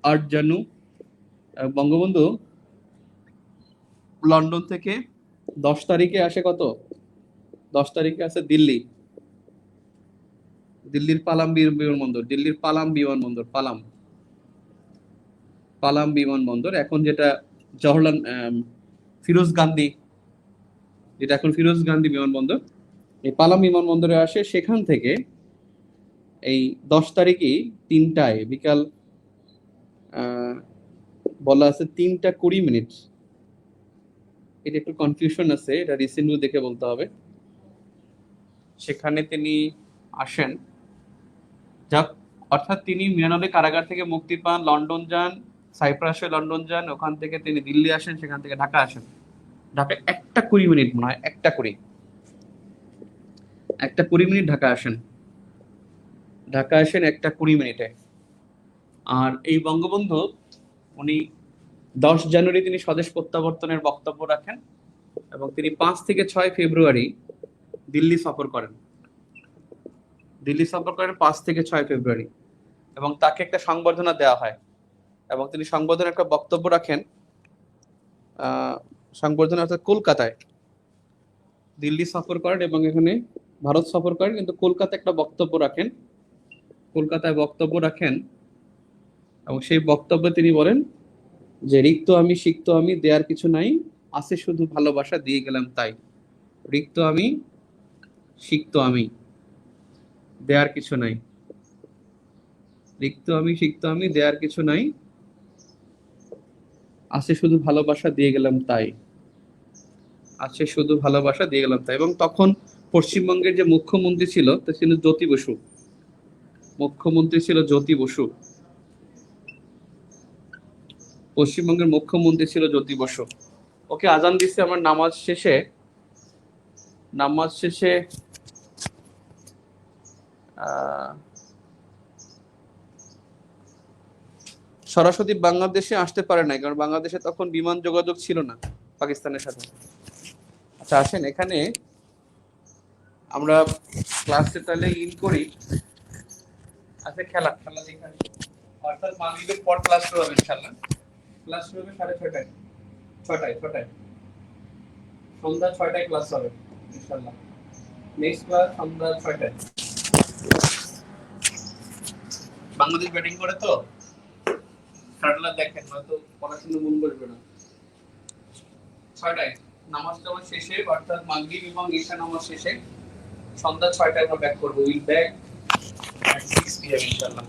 8 জানু। বঙ্গবন্ধু লন্ডন থেকে 10 তারিখে আসে কত, 10 তারিখে আসে দিল্লি, দিল্লির পালাম বিমানবন্দর, দিল্লির পালাম বিমানবন্দর, পালাম, পালাম বিমানবন্দর, এখন যেটা জওহরলাল ফিরোজ গান্ধী, যেটা এখন ফিরোজ গান্ধী বিমানবন্দর। এই পালাম বিমানবন্দরে আসে, সেখান থেকে এই 10 তারিখই 3টায় বিকাল, বলা আছে 3টা 20 মিনিট, এটা একটু কনফিউশন আছে, এটা রিসেন্টলি দেখে বলতে হবে। সেখানে তিনি আসেন। যাক, অর্থাৎ তিনি মিয়ানমার কারাগার থেকে মুক্তি পান, লন্ডন যান, সাইপ্রাসে লন্ডন যান, ওখান থেকে তিনি দিল্লি আসেন, সেখান থেকে ঢাকা আসেন। ঢাকা 1টা 20 মিনিট মনে হয়, 1টা 20 ঢাকা আসেন। ঢাকা আসেন 1টা 20 মিনিটে। আর এই বঙ্গবন্ধু উনি 10 জানুয়ারি তিনি স্বদেশ প্রত্যাবর্তনের বক্তব্য রাখেন এবং তিনি 5 থেকে 6 ফেব্রুয়ারি দিল্লি সফর করেন। 5 থেকে 6 ফেব্রুয়ারি, এবং তাকে একটা সংবর্ধনা দেওয়া হয় এবং তিনি সংবর্ধনার একটা বক্তব্য রাখেন। সংবর্ধনা অর্থাৎ কলকাতায়, দিল্লি সফর করেন এবং এখানে ভারত সফর করেন, কিন্তু কলকাতায় একটা বক্তব্য রাখেন। কলকাতায় বক্তব্য রাখেন এবং সেই বক্তব্যে তিনি বলেন যে রিক্ত আমি সিক্ত আমি দেয়ার কিছু নাই, আছে শুধু ভালোবাসা দিয়ে গেলাম তাই। রিক্ত আমি সিক্ত আমি দেয়ার কিছু নাই। রিক্ত আমি সিক্ত আমি দেয়ার কিছু নাই, আছে শুধু ভালোবাসা দিয়ে গেলাম তাই। আছে শুধু ভালোবাসা দিয়ে গেলাম তাই। এবং তখন পশ্চিমবঙ্গের যে মুখ্যমন্ত্রী ছিল তা ছিল জ্যোতি বসু। মুখ্যমন্ত্রী ছিল জ্যোতি বসু। পশ্চিমবঙ্গের মুখ্যমন্ত্রী ছিল জ্যোতি বসু। ওকে আজান দিচ্ছে আমার নামাজ শেষে। সরাসরি বাংলাদেশে আসতে পারে নাই, কারণ বাংলাদেশে তখন বিমান যোগাযোগ ছিল না পাকিস্তানের সাথে। আচ্ছা আসেন, এখানে আমরা ক্লাসে তাহলে ইন করি। আচ্ছা খেলা দেখাই, অর্থাৎ মাগরিবের পর ক্লাস শুরু হবে ইনশাআল্লাহ। ক্লাস শুরু হবে 6:30টায়, 6টায় সন্ধ্যা 6টায় ক্লাস হবে ইনশাআল্লাহ। নেক্সট ক্লাস সন্ধ্যা 6টায়। বাংলাদেশ ব্যাটিং করে তো খেলাটা দেখেন, হয়তো পড়াশোনা মন বসবে না। 6টায় নামাজ টামাজ শেষে, অর্থাৎ মাগরিব এবং ঈশা নামাজ শেষে সন্ধ্যা 6টায় আমরা ব্যাক করবো। Will back at 6 p.m. ইনশাআল্লাহ।